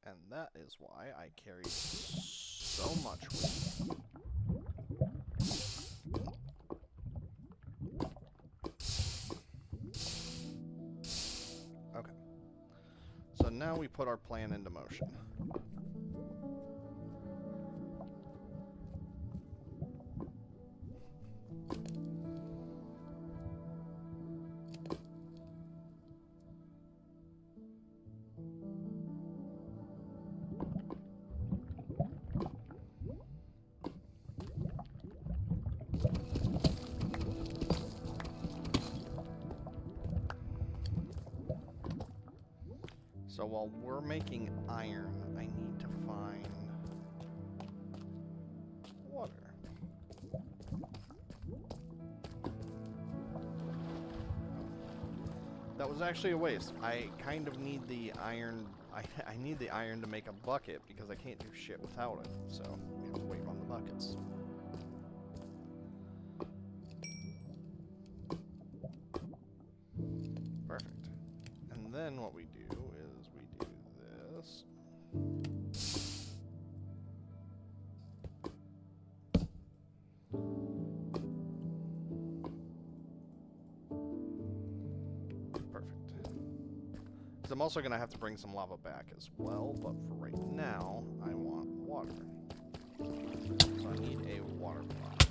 And that is why I carry so much with me. So now we put our plan into motion. So while we're making iron, I need to find water. That was actually a waste. I kind of need the iron. I need the iron to make a bucket because I can't do shit without it. So we have to wait on the buckets. Perfect. And then what we do is we do this. Perfect. Because I'm also going to have to bring some lava back as well, but for right now, I want water. So I need a water block.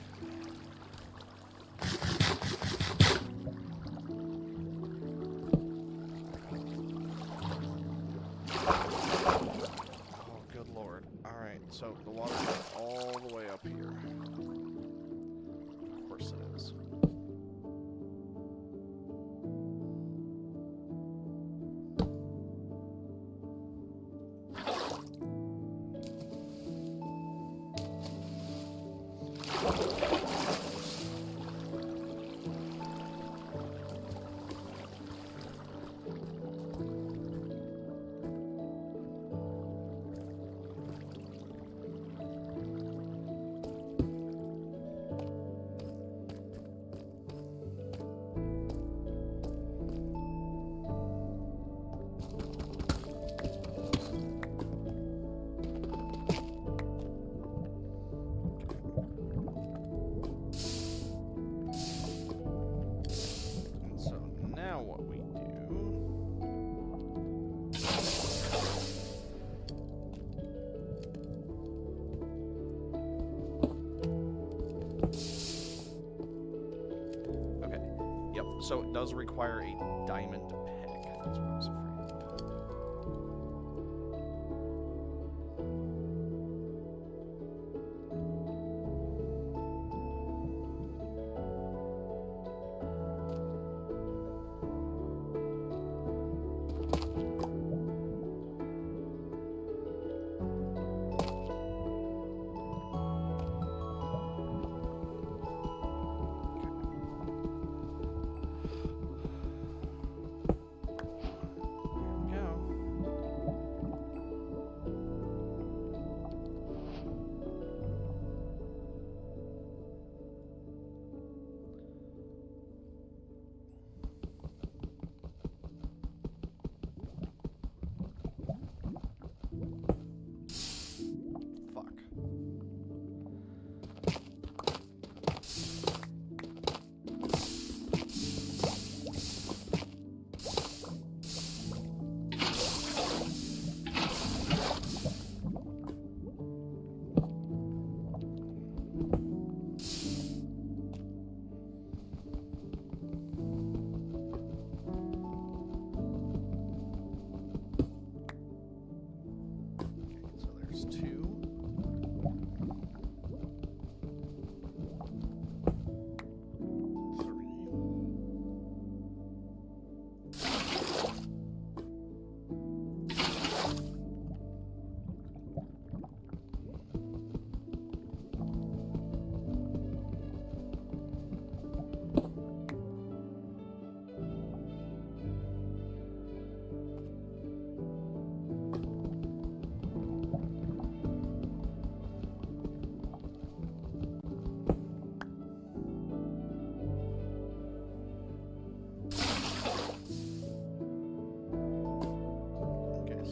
So the water goes all the way up here. Of course it is. So it does require a diamond pick. That's what I was afraid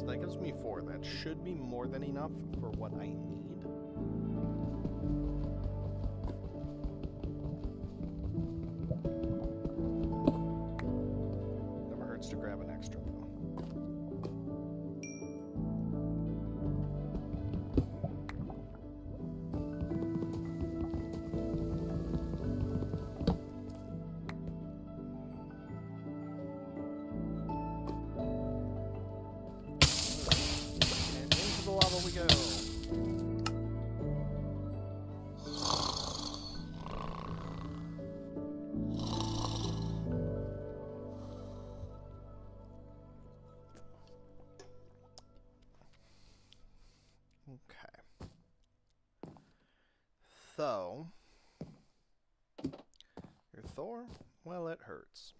So that gives me 4. That should be more than enough for what I need. Never hurts to grab an extra, though. And into the lava we go. Okay. So, your Thor? Well, it hurts.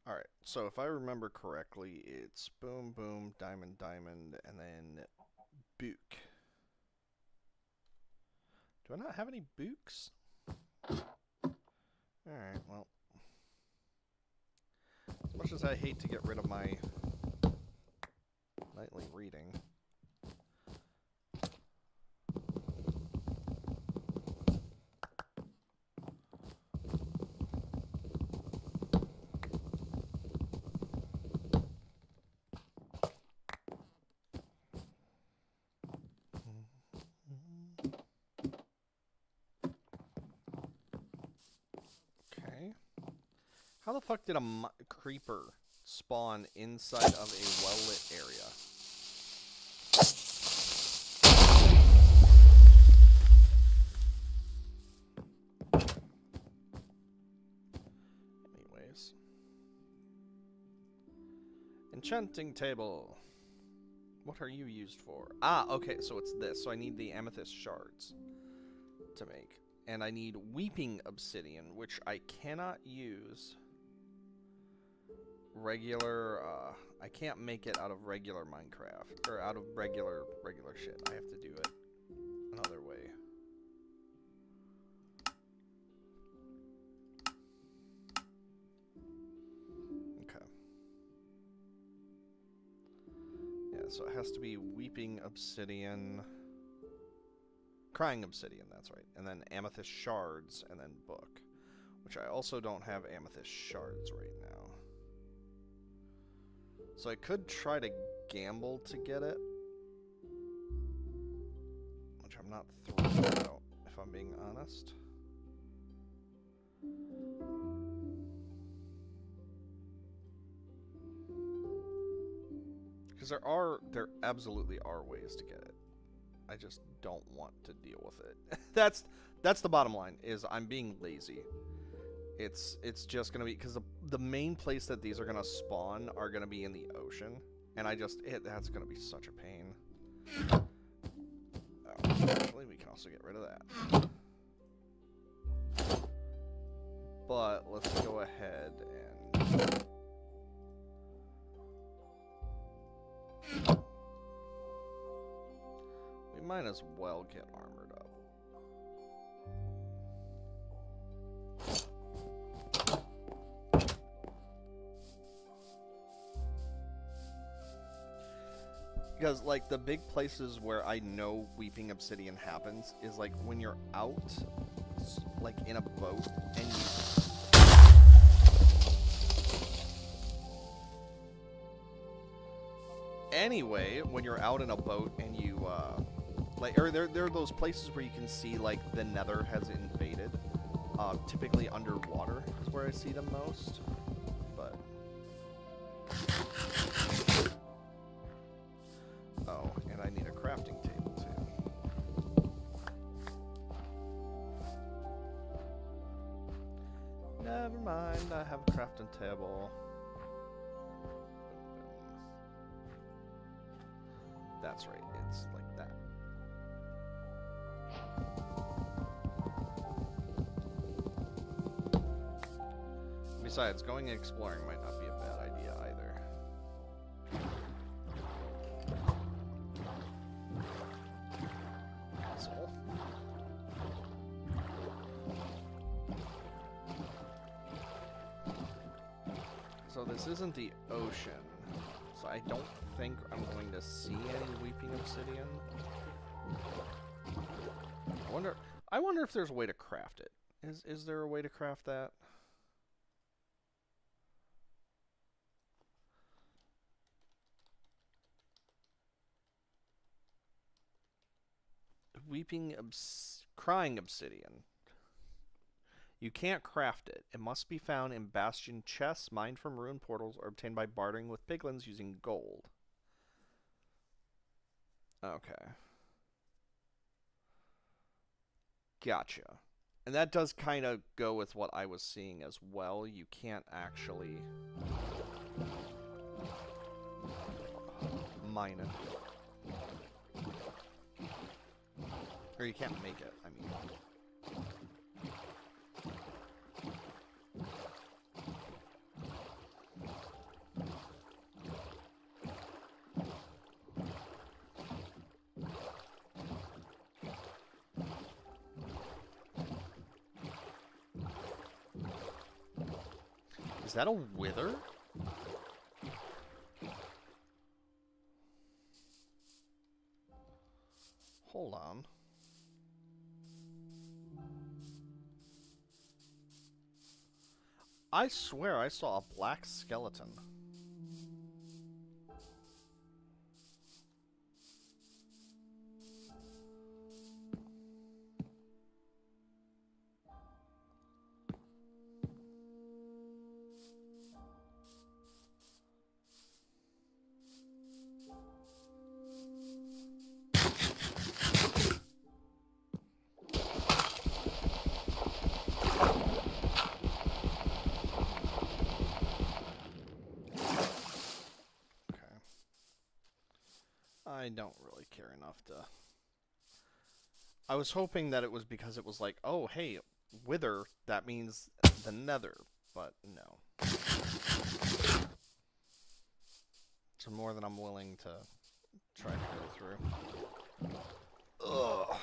Alright, so if I remember correctly, it's boom, boom, diamond, diamond, and then book. Do I not have any books? Alright, well. As much as I hate to get rid of my nightly reading. Okay. How the fuck did a creeper spawn inside of a well-lit area? Anyways. Enchanting table. What are you used for? Ah, okay, so it's this. So I need the amethyst shards to make. And I need weeping obsidian, which I cannot use regular, I can't make it out of regular Minecraft, or out of regular shit. I have to do it another way. Okay. Yeah, so it has to be weeping obsidian, crying obsidian, that's right, and then amethyst shards, and then book, which I also don't have amethyst shards right now. So I could try to gamble to get it, which I'm not thrilled about, if I'm being honest. Because there absolutely are ways to get it. I just don't want to deal with it. That's the bottom line, is I'm being lazy. It's just gonna be, because the main place that these are gonna spawn are gonna be in the ocean, and that's gonna be such a pain. Oh, actually, we can also get rid of that. But let's go ahead and we might as well get armored up. Because, like, the big places where I know weeping obsidian happens is, like, when you're out, like, in a boat, and you... Anyway, when you're out in a boat and you, like, or there are those places where you can see, like, the nether has invaded. Typically underwater is where I see them most, but... Oh, and I need a crafting table, too. Never mind, I have a crafting table. That's right, it's like that. Besides, going and exploring might not be a bad idea either. So. So this isn't the ocean. So I don't think I'm going to see any weeping obsidian. I wonder if there's a way to craft it. Is there a way to craft that? Crying obsidian. You can't craft it. It must be found in bastion chests, mined from ruined portals, or obtained by bartering with piglins using gold. Okay. Gotcha. And that does kind of go with what I was seeing as well. You can't actually mine it. Or you can't make it, I mean. Is that a wither? Hold on. I swear I saw a black skeleton. I don't really care enough to... I was hoping that it was because it was like, oh, hey, wither, that means the nether, but no. It's more than I'm willing to try to go through. Ugh.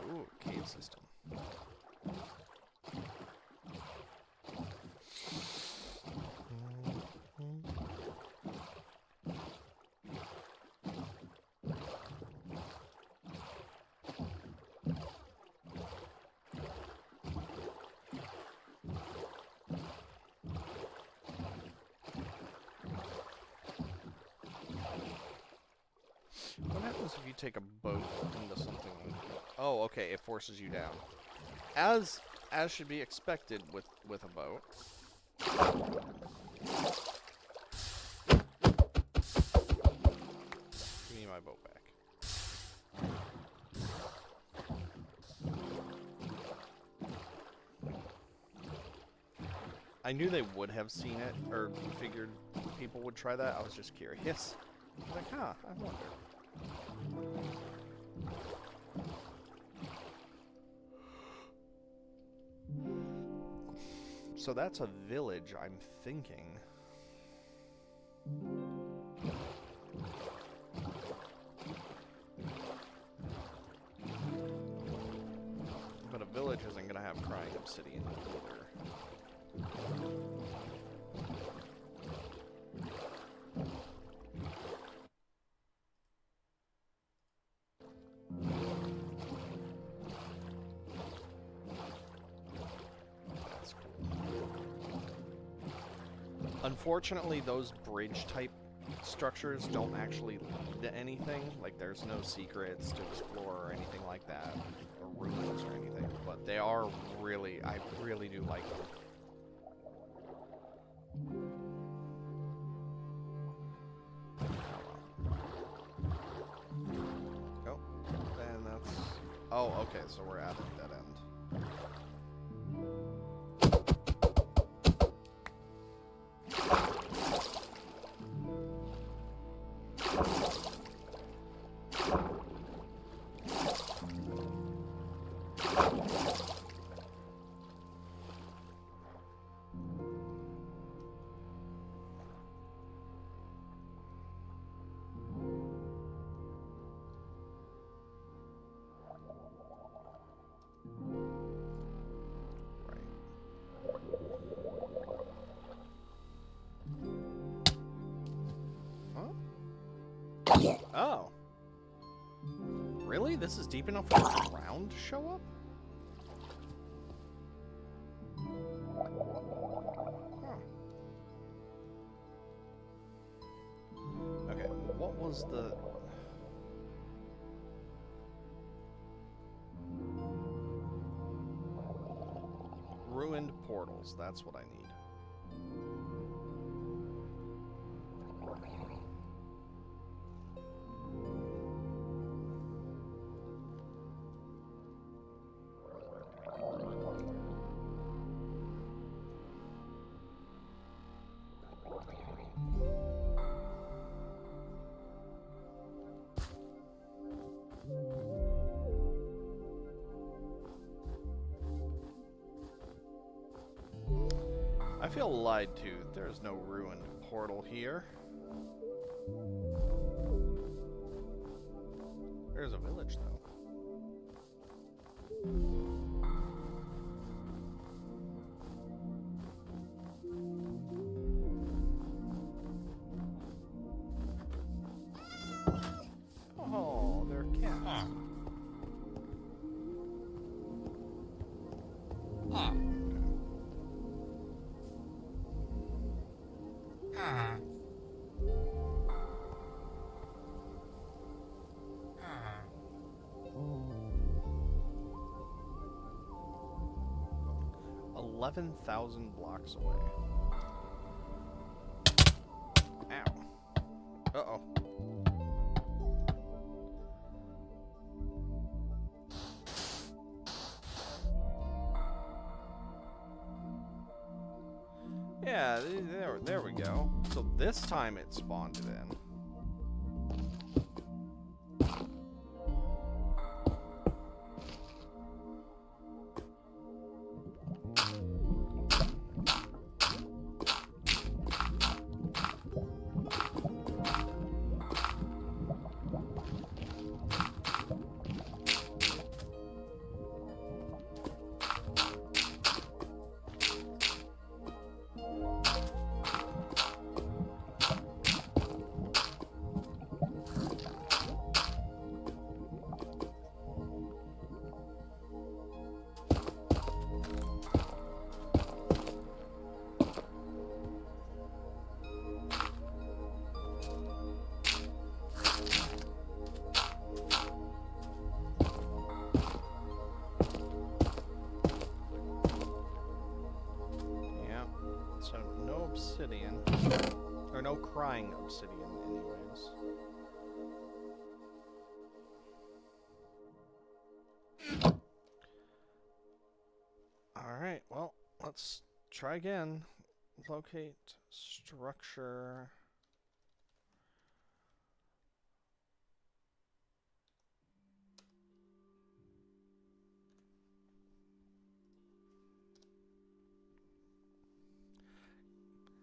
Ooh, cave system. What happens if you take a boat into something? Oh, okay, it forces you down. As should be expected with a boat. Give me my boat back. I knew they would have seen it, or figured people would try that. I was just curious. I was like, huh, I wonder. So that's a village, I'm thinking. But a village isn't gonna have crying obsidian either. Unfortunately, those bridge-type structures don't actually lead to anything. Like, there's no secrets to explore or anything like that, or ruins or anything. But they are really, I really do like them. Oh, and that's... Oh, okay, so we're at a dead end. Oh. Really? This is deep enough for the ground to show up? Huh. Okay, what was the... Ruined portals, that's what I need. I feel lied to. There's no ruined portal here. There's a village, though. Oh, they're cats. Eleven 11,000 blocks away. Ow. Uh-oh. Yeah, there we go. So this time it spawned it in. So no obsidian. Or no crying obsidian, anyways. Alright, well, let's try again. Locate structure.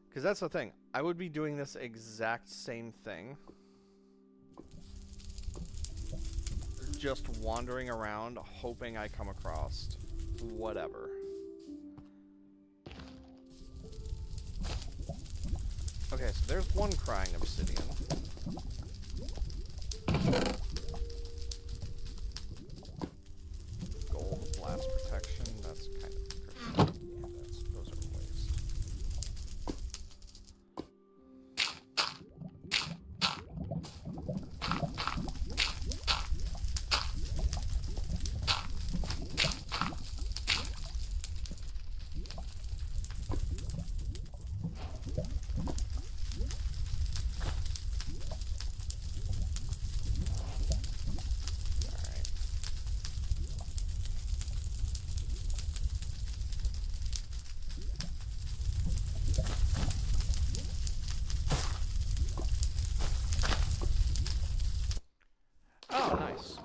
Because that's the thing. I would be doing this exact same thing. Just wandering around, hoping I come across whatever. Okay, so there's one crying obsidian. Gold blast protection, that's kind of crazy. Yeah, those are waste. Oh, nice.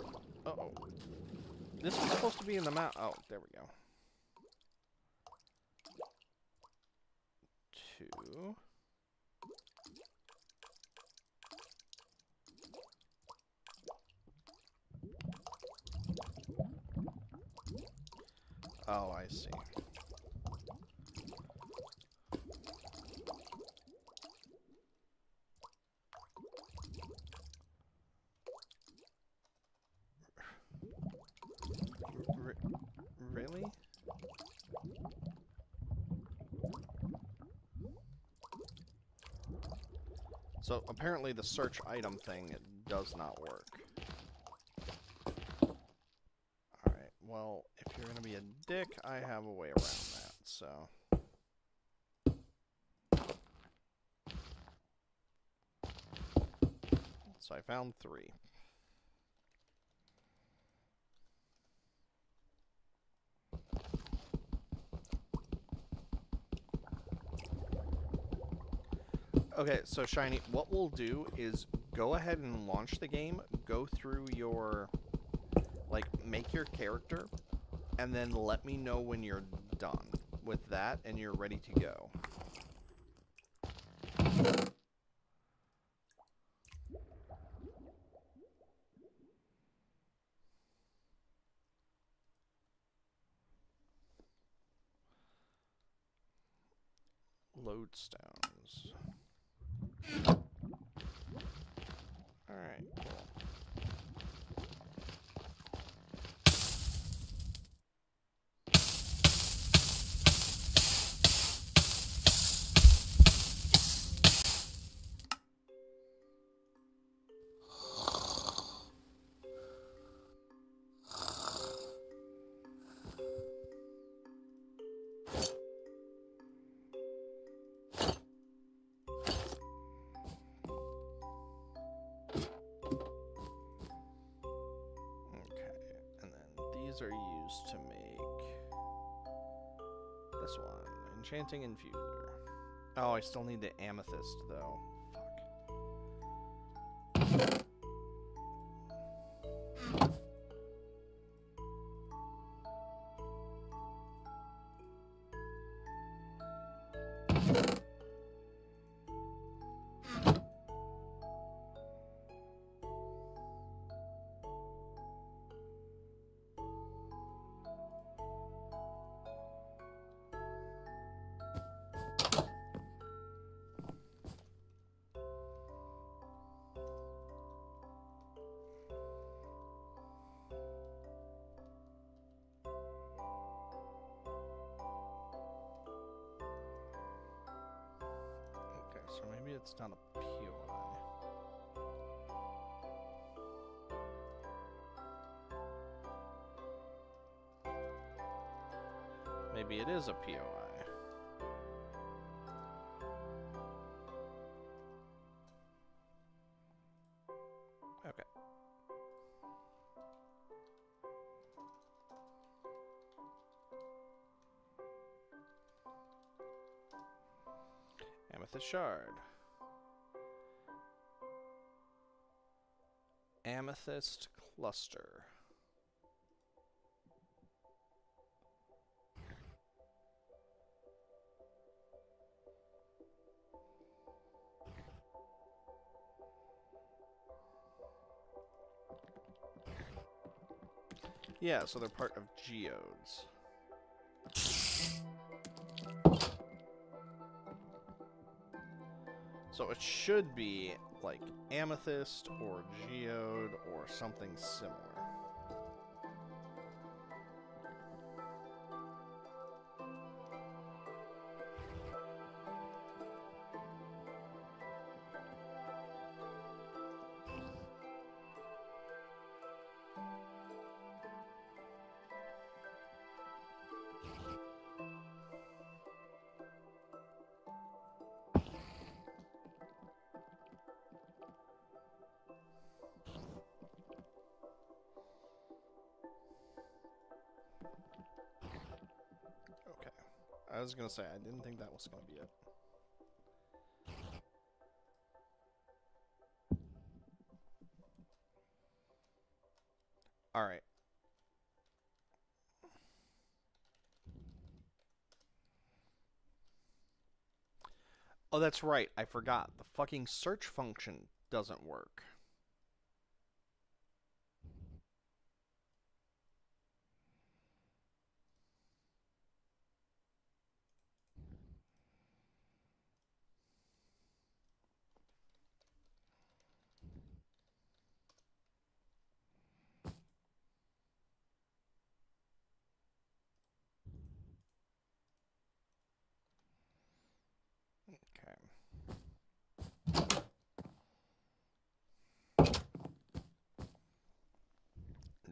Uh-oh. This was supposed to be in the map. Oh, there we go. 2. Oh, I see. Really? So apparently the search item thing does not work. Alright, well, if you're gonna be a dick, I have a way around that, so... So I found 3. Okay, so Shiny, what we'll do is go ahead and launch the game, go through your, like, make your character, and then let me know when you're done with that and you're ready to go. Lodestones. Alright, cool. Okay, and then these are used to make this one, Enchanting Infuser. Oh, I still need the Amethyst, though. Okay, so maybe it's not a POI. Maybe it is a POI. Okay. Amethyst Shard. Amethyst Cluster. Yeah, so they're part of geodes. So it should be like amethyst or geode or something similar. Okay. I was gonna say, I didn't think that was gonna be it. Alright. Oh, that's right. I forgot. The fucking search function doesn't work.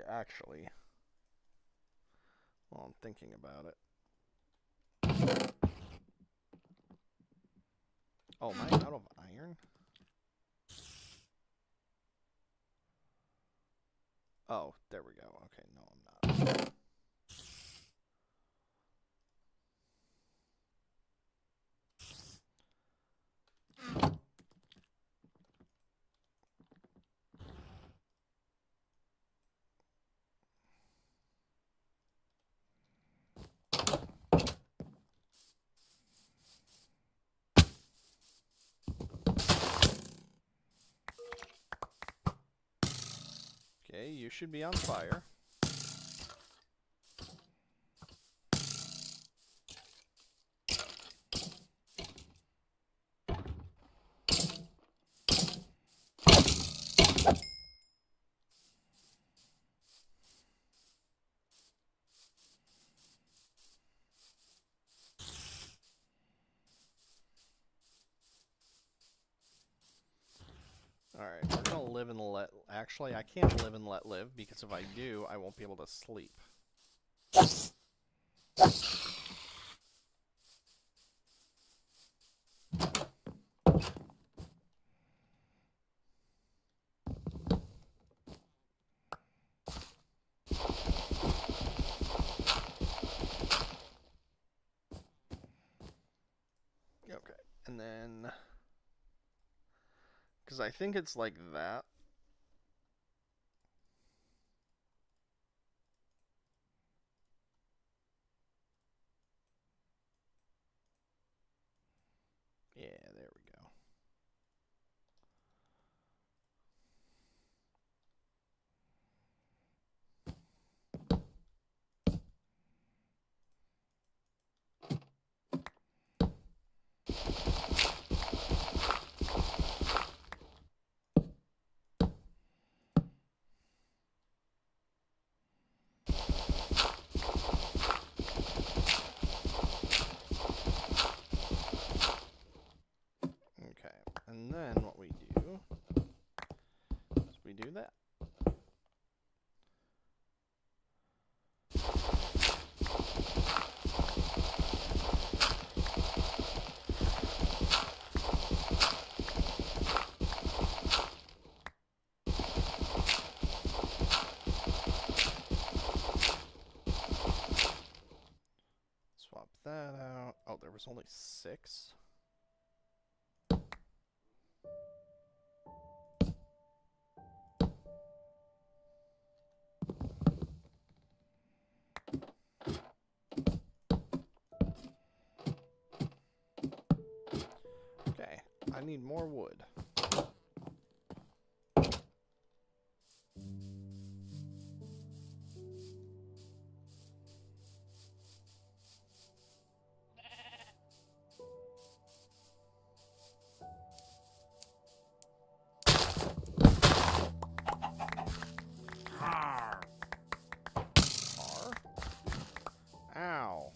actually. Well, I'm thinking about it. Oh, am I out of iron? Oh, there we go. Okay, no, I'm not. Okay, you should be on fire. Alright, we're gonna live and let... Actually, I can't live and let live, because if I do, I won't be able to sleep. Okay, and then... Because I think it's like that. Yeah, there we go. Okay, and then what we do is we do that. Swap that out. Oh, there was only 6. Okay, I need more wood. R. Ow.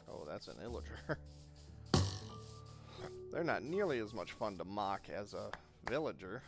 Oh, that's an illager. They're not nearly as much fun to mock as a villager.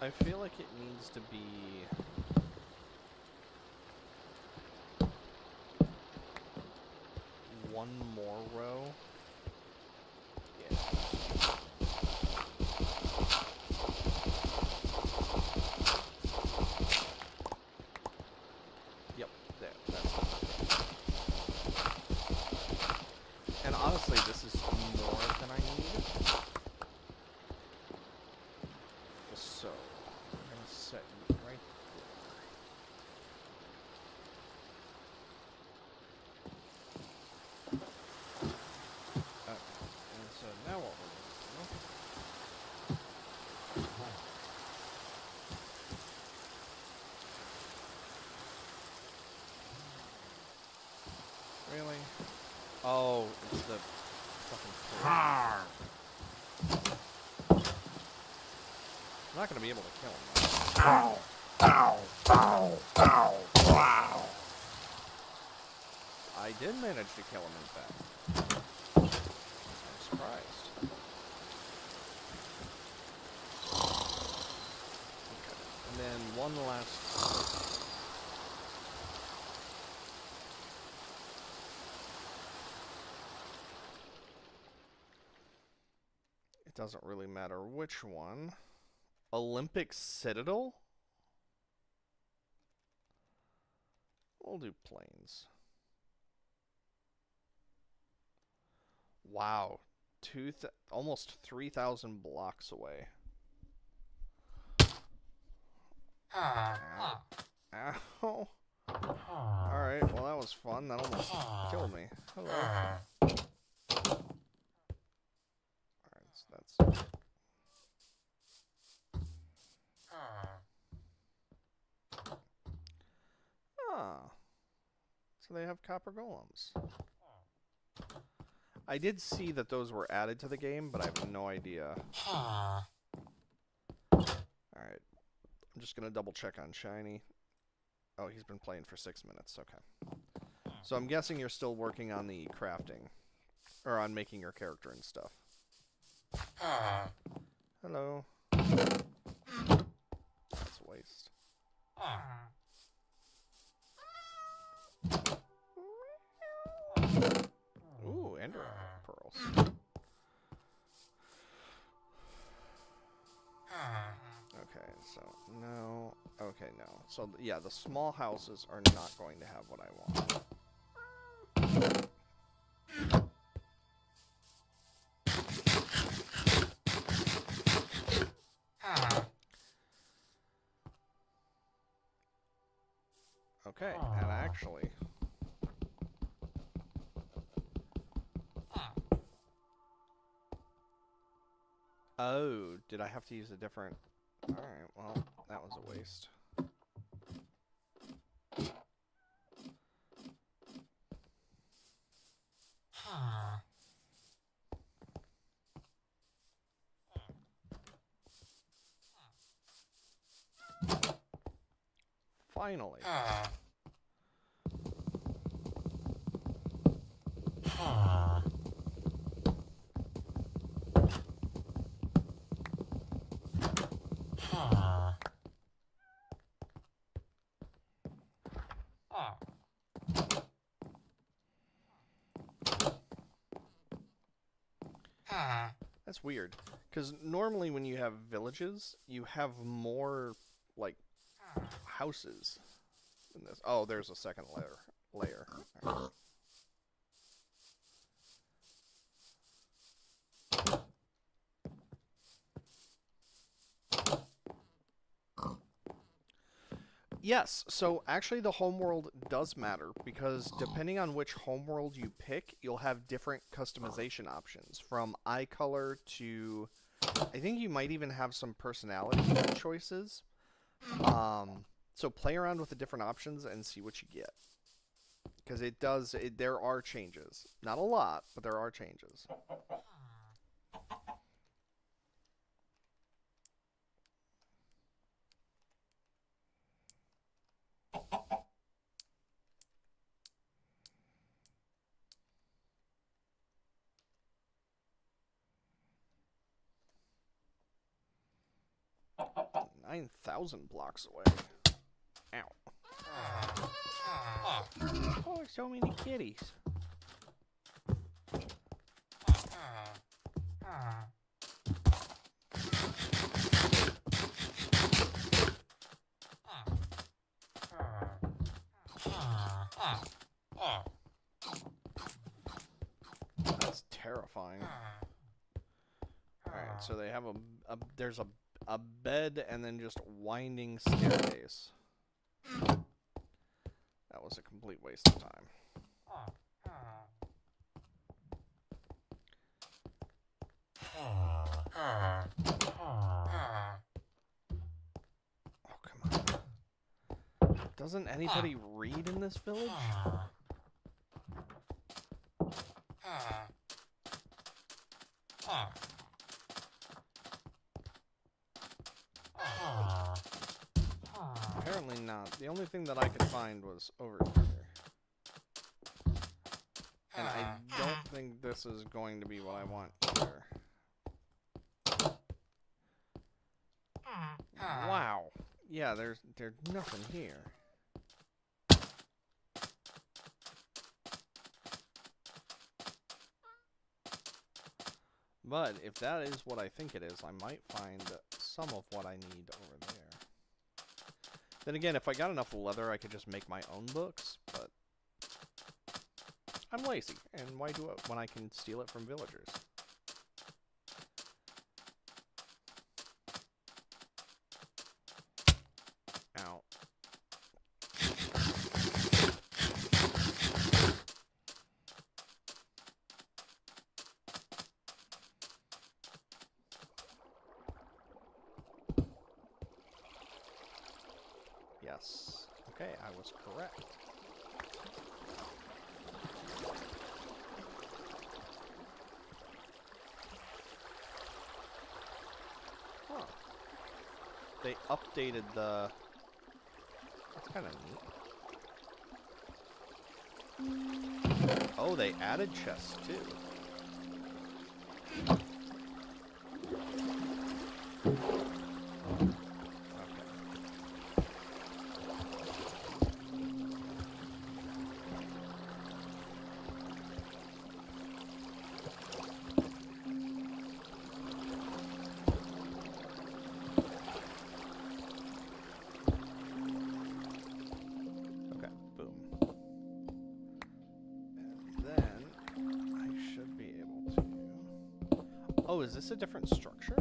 I feel like it needs to be one more row. Yeah. Yep, there. That's it. And honestly, this is more than I need. So, I'm gonna set you right there. Okay, and so now what we're gonna do. Really? Oh, it's the fucking poison. I'm not gonna be able to kill him. I did manage to kill him, in fact. I'm surprised. Okay. And then one last... It doesn't really matter which one. Olympic Citadel? We'll do planes. Wow. Almost 3,000 blocks away. Ow. Ow. Alright, well that was fun. That almost killed me. Hello. Alright, so that's... Ah. So they have copper golems. I did see that those were added to the game, but I have no idea. Alright. I'm just gonna double check on Shiny. Oh, he's been playing for 6 minutes. Okay. So I'm guessing you're still working on the crafting. Or on making your character and stuff. Hello. That's a waste. Ooh, Ender pearls. Okay, so no. Okay, no. So yeah, the small houses are not going to have what I want. Okay, and actually... Oh, did I have to use a different... Alright, well, that was a waste. Finally. That's weird. Because normally when you have villages, you have more, like, houses than this. Oh, there's a second layer. Right. Yes, so actually the homeworld does matter, because depending on which homeworld you pick, you'll have different customization options, from eye color to... I think you might even have some personality choices. So play around with the different options and see what you get. Because there are changes. Not a lot, but there are changes. 9,000 blocks away. Ow. Oh, so many kitties. That's terrifying. Alright, so they have there's a bed and then just winding staircase. That was a complete waste of time. Oh, come on. Doesn't anybody read in this village? Apparently not. The only thing that I could find was over here. And I don't think this is going to be what I want either. Wow. Yeah, there's nothing here. But if that is what I think it is, I might find some of what I need over there. Then again, if I got enough leather, I could just make my own books, but I'm lazy, and why do it when I can steal it from villagers? Ow. Yes. Okay, I was correct. Huh. They updated the... That's kind of neat. Oh, they added chests too. Oh, is this a different structure?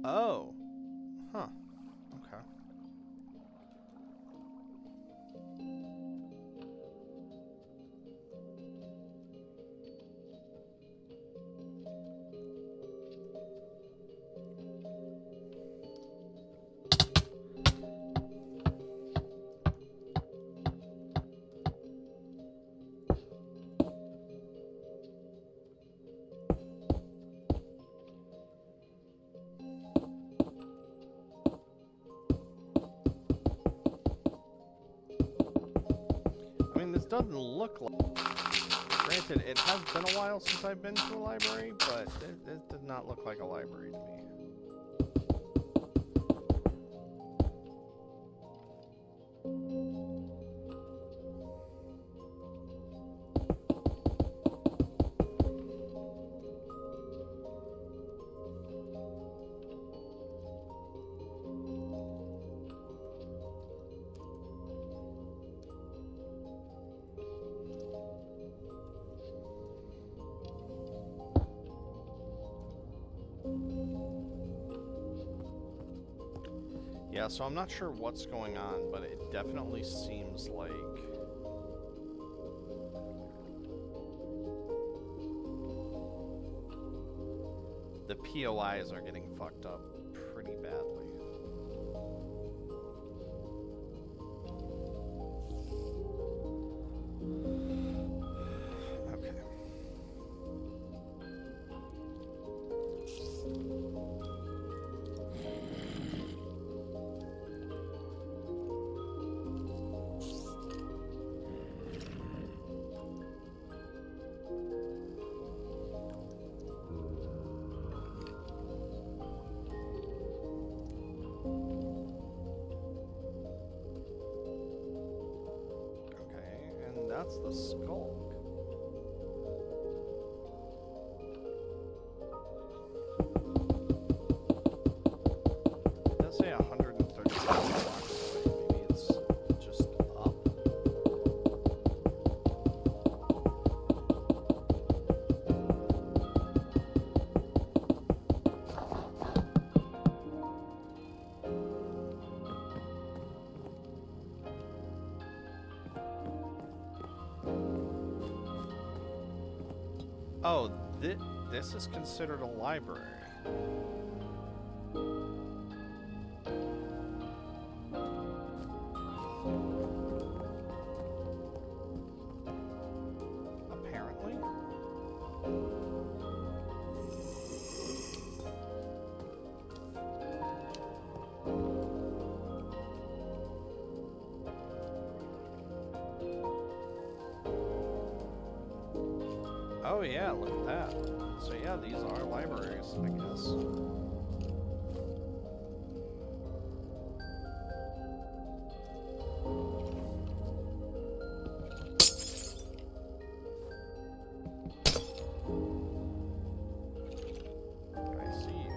Oh. Huh. Okay. This doesn't look like... Granted, it has been a while since I've been to a library, but this did not look like a library to me. Yeah, so I'm not sure what's going on, but it definitely seems like... the POIs are getting fucked up pretty badly. that's the skulk. It does say 135 blocks away. Maybe it's just up. Oh, this is considered a library. Apparently. Oh yeah, look at that. So yeah, these are libraries, I guess. I see you.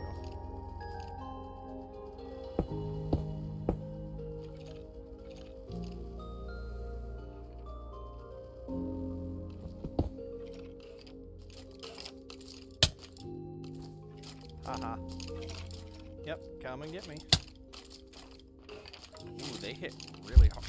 Haha. Yep, come and get me. Ooh, they hit really hard.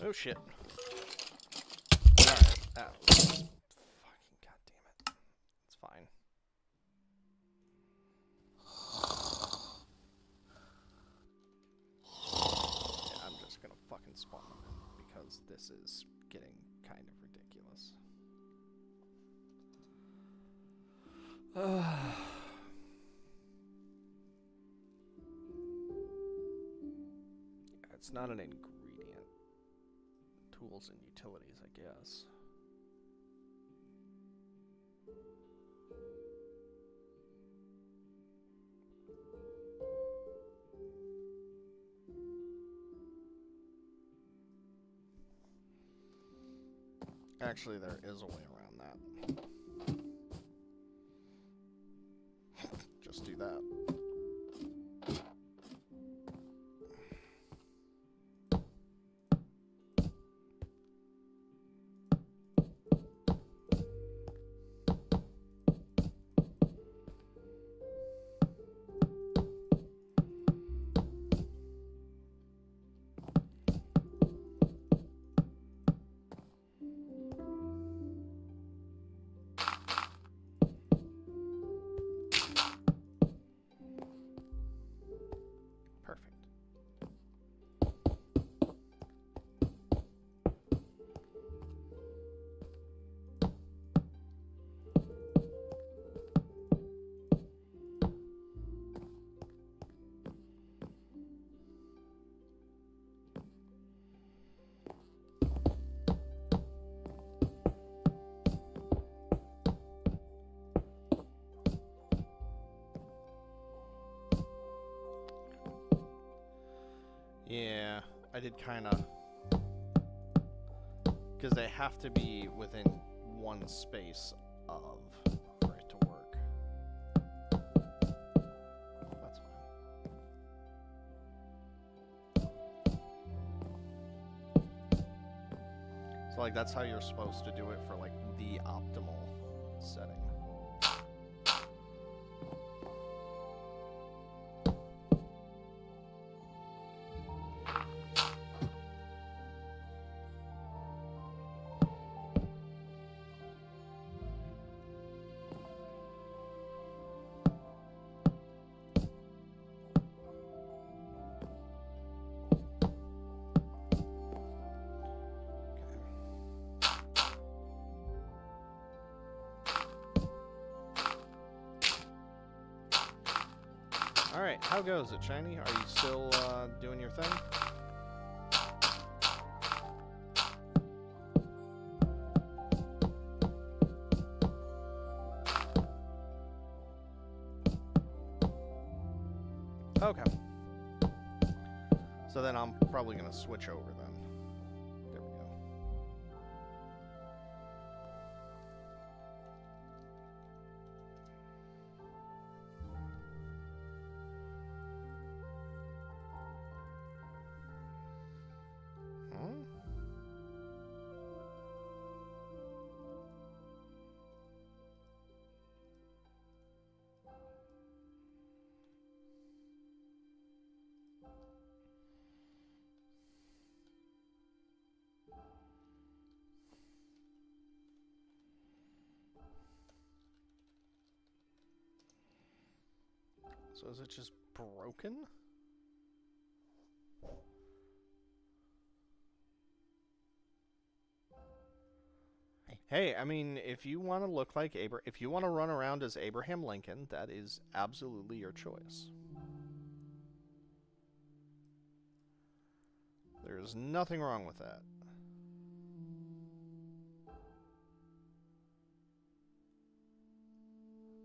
Oh shit. Alright, that was fucking goddamn it. It's fine. Yeah, I'm just gonna fucking spawn because this is getting kind of ridiculous. It's not an ingredient. Tools and utilities, I guess. Actually, there is a way around that. Just do that. Perfect. Yeah, I did kind of, because they have to be within one space of for it to work. That's fine. So like that's how you're supposed to do it for like the optimal setting. Alright, how goes it, Shiny? Are you still doing your thing? Okay. So then I'm probably going to switch over then. There we go. Hmm? So is it just broken? Hey, I mean, if you want to look like if you want to run around as Abraham Lincoln, that is absolutely your choice. There's nothing wrong with that.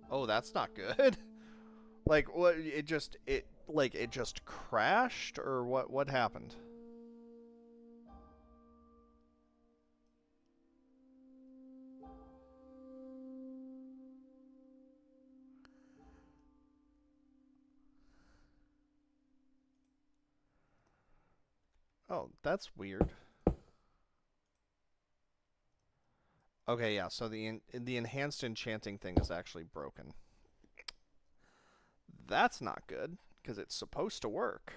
Oh, that's not good. Like what it just crashed or what happened? Oh, that's weird. Okay, yeah, so the enhanced enchanting thing is actually broken. That's not good because it's supposed to work.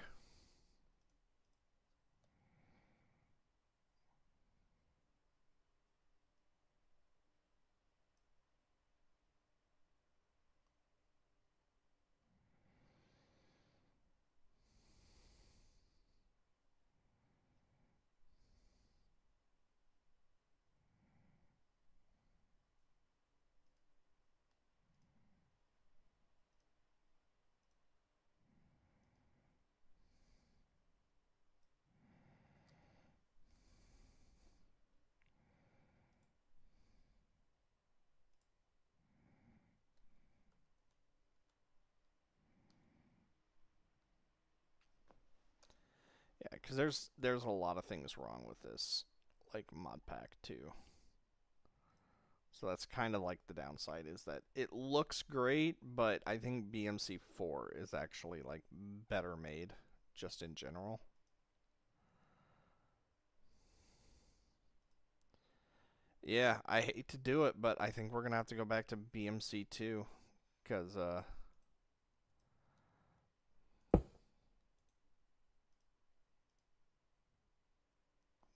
Yeah, because there's a lot of things wrong with this, like mod pack too. So that's kind of like the downside is that it looks great, but I think BMC4 is actually like better made just in general. Yeah, I hate to do it, but I think we're gonna have to go back to BMC2 because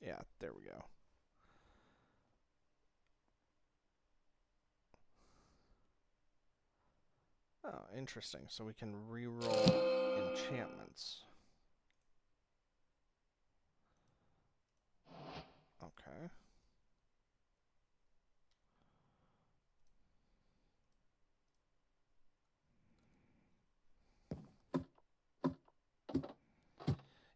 yeah, there we go. Oh, interesting. So we can re-roll enchantments. Okay.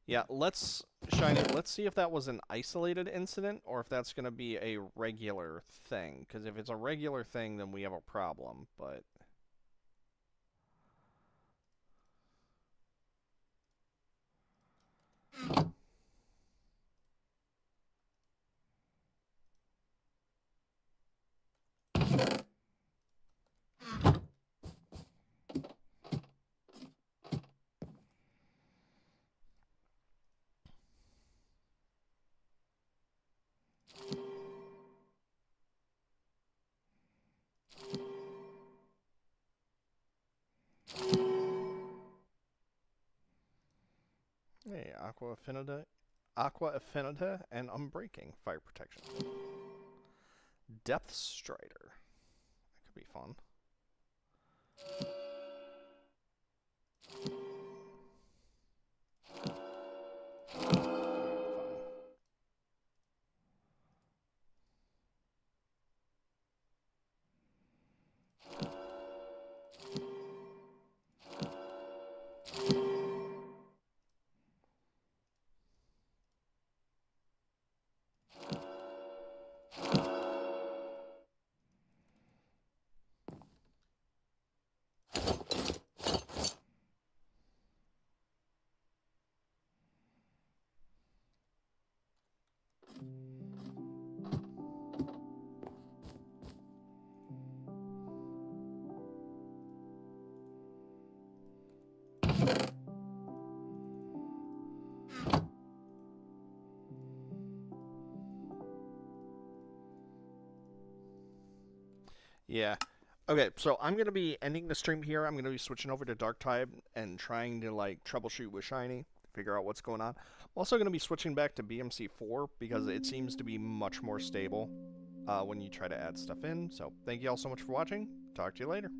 Yeah, let's shine it. Let's see if that was an isolated incident or if that's going to be a regular thing. Because if it's a regular thing, then we have a problem. But hey, Aqua Affinita, and Unbreaking fire protection. Depth Strider. That could be fun. Yeah. Okay, so I'm gonna be ending the stream here. I'm gonna be switching over to Dark Tide and trying to like troubleshoot with Shiny, figure out what's going on. I'm also gonna be switching back to BMC4 because it seems to be much more stable when you try to add stuff in. So thank you all so much for watching. Talk to you later.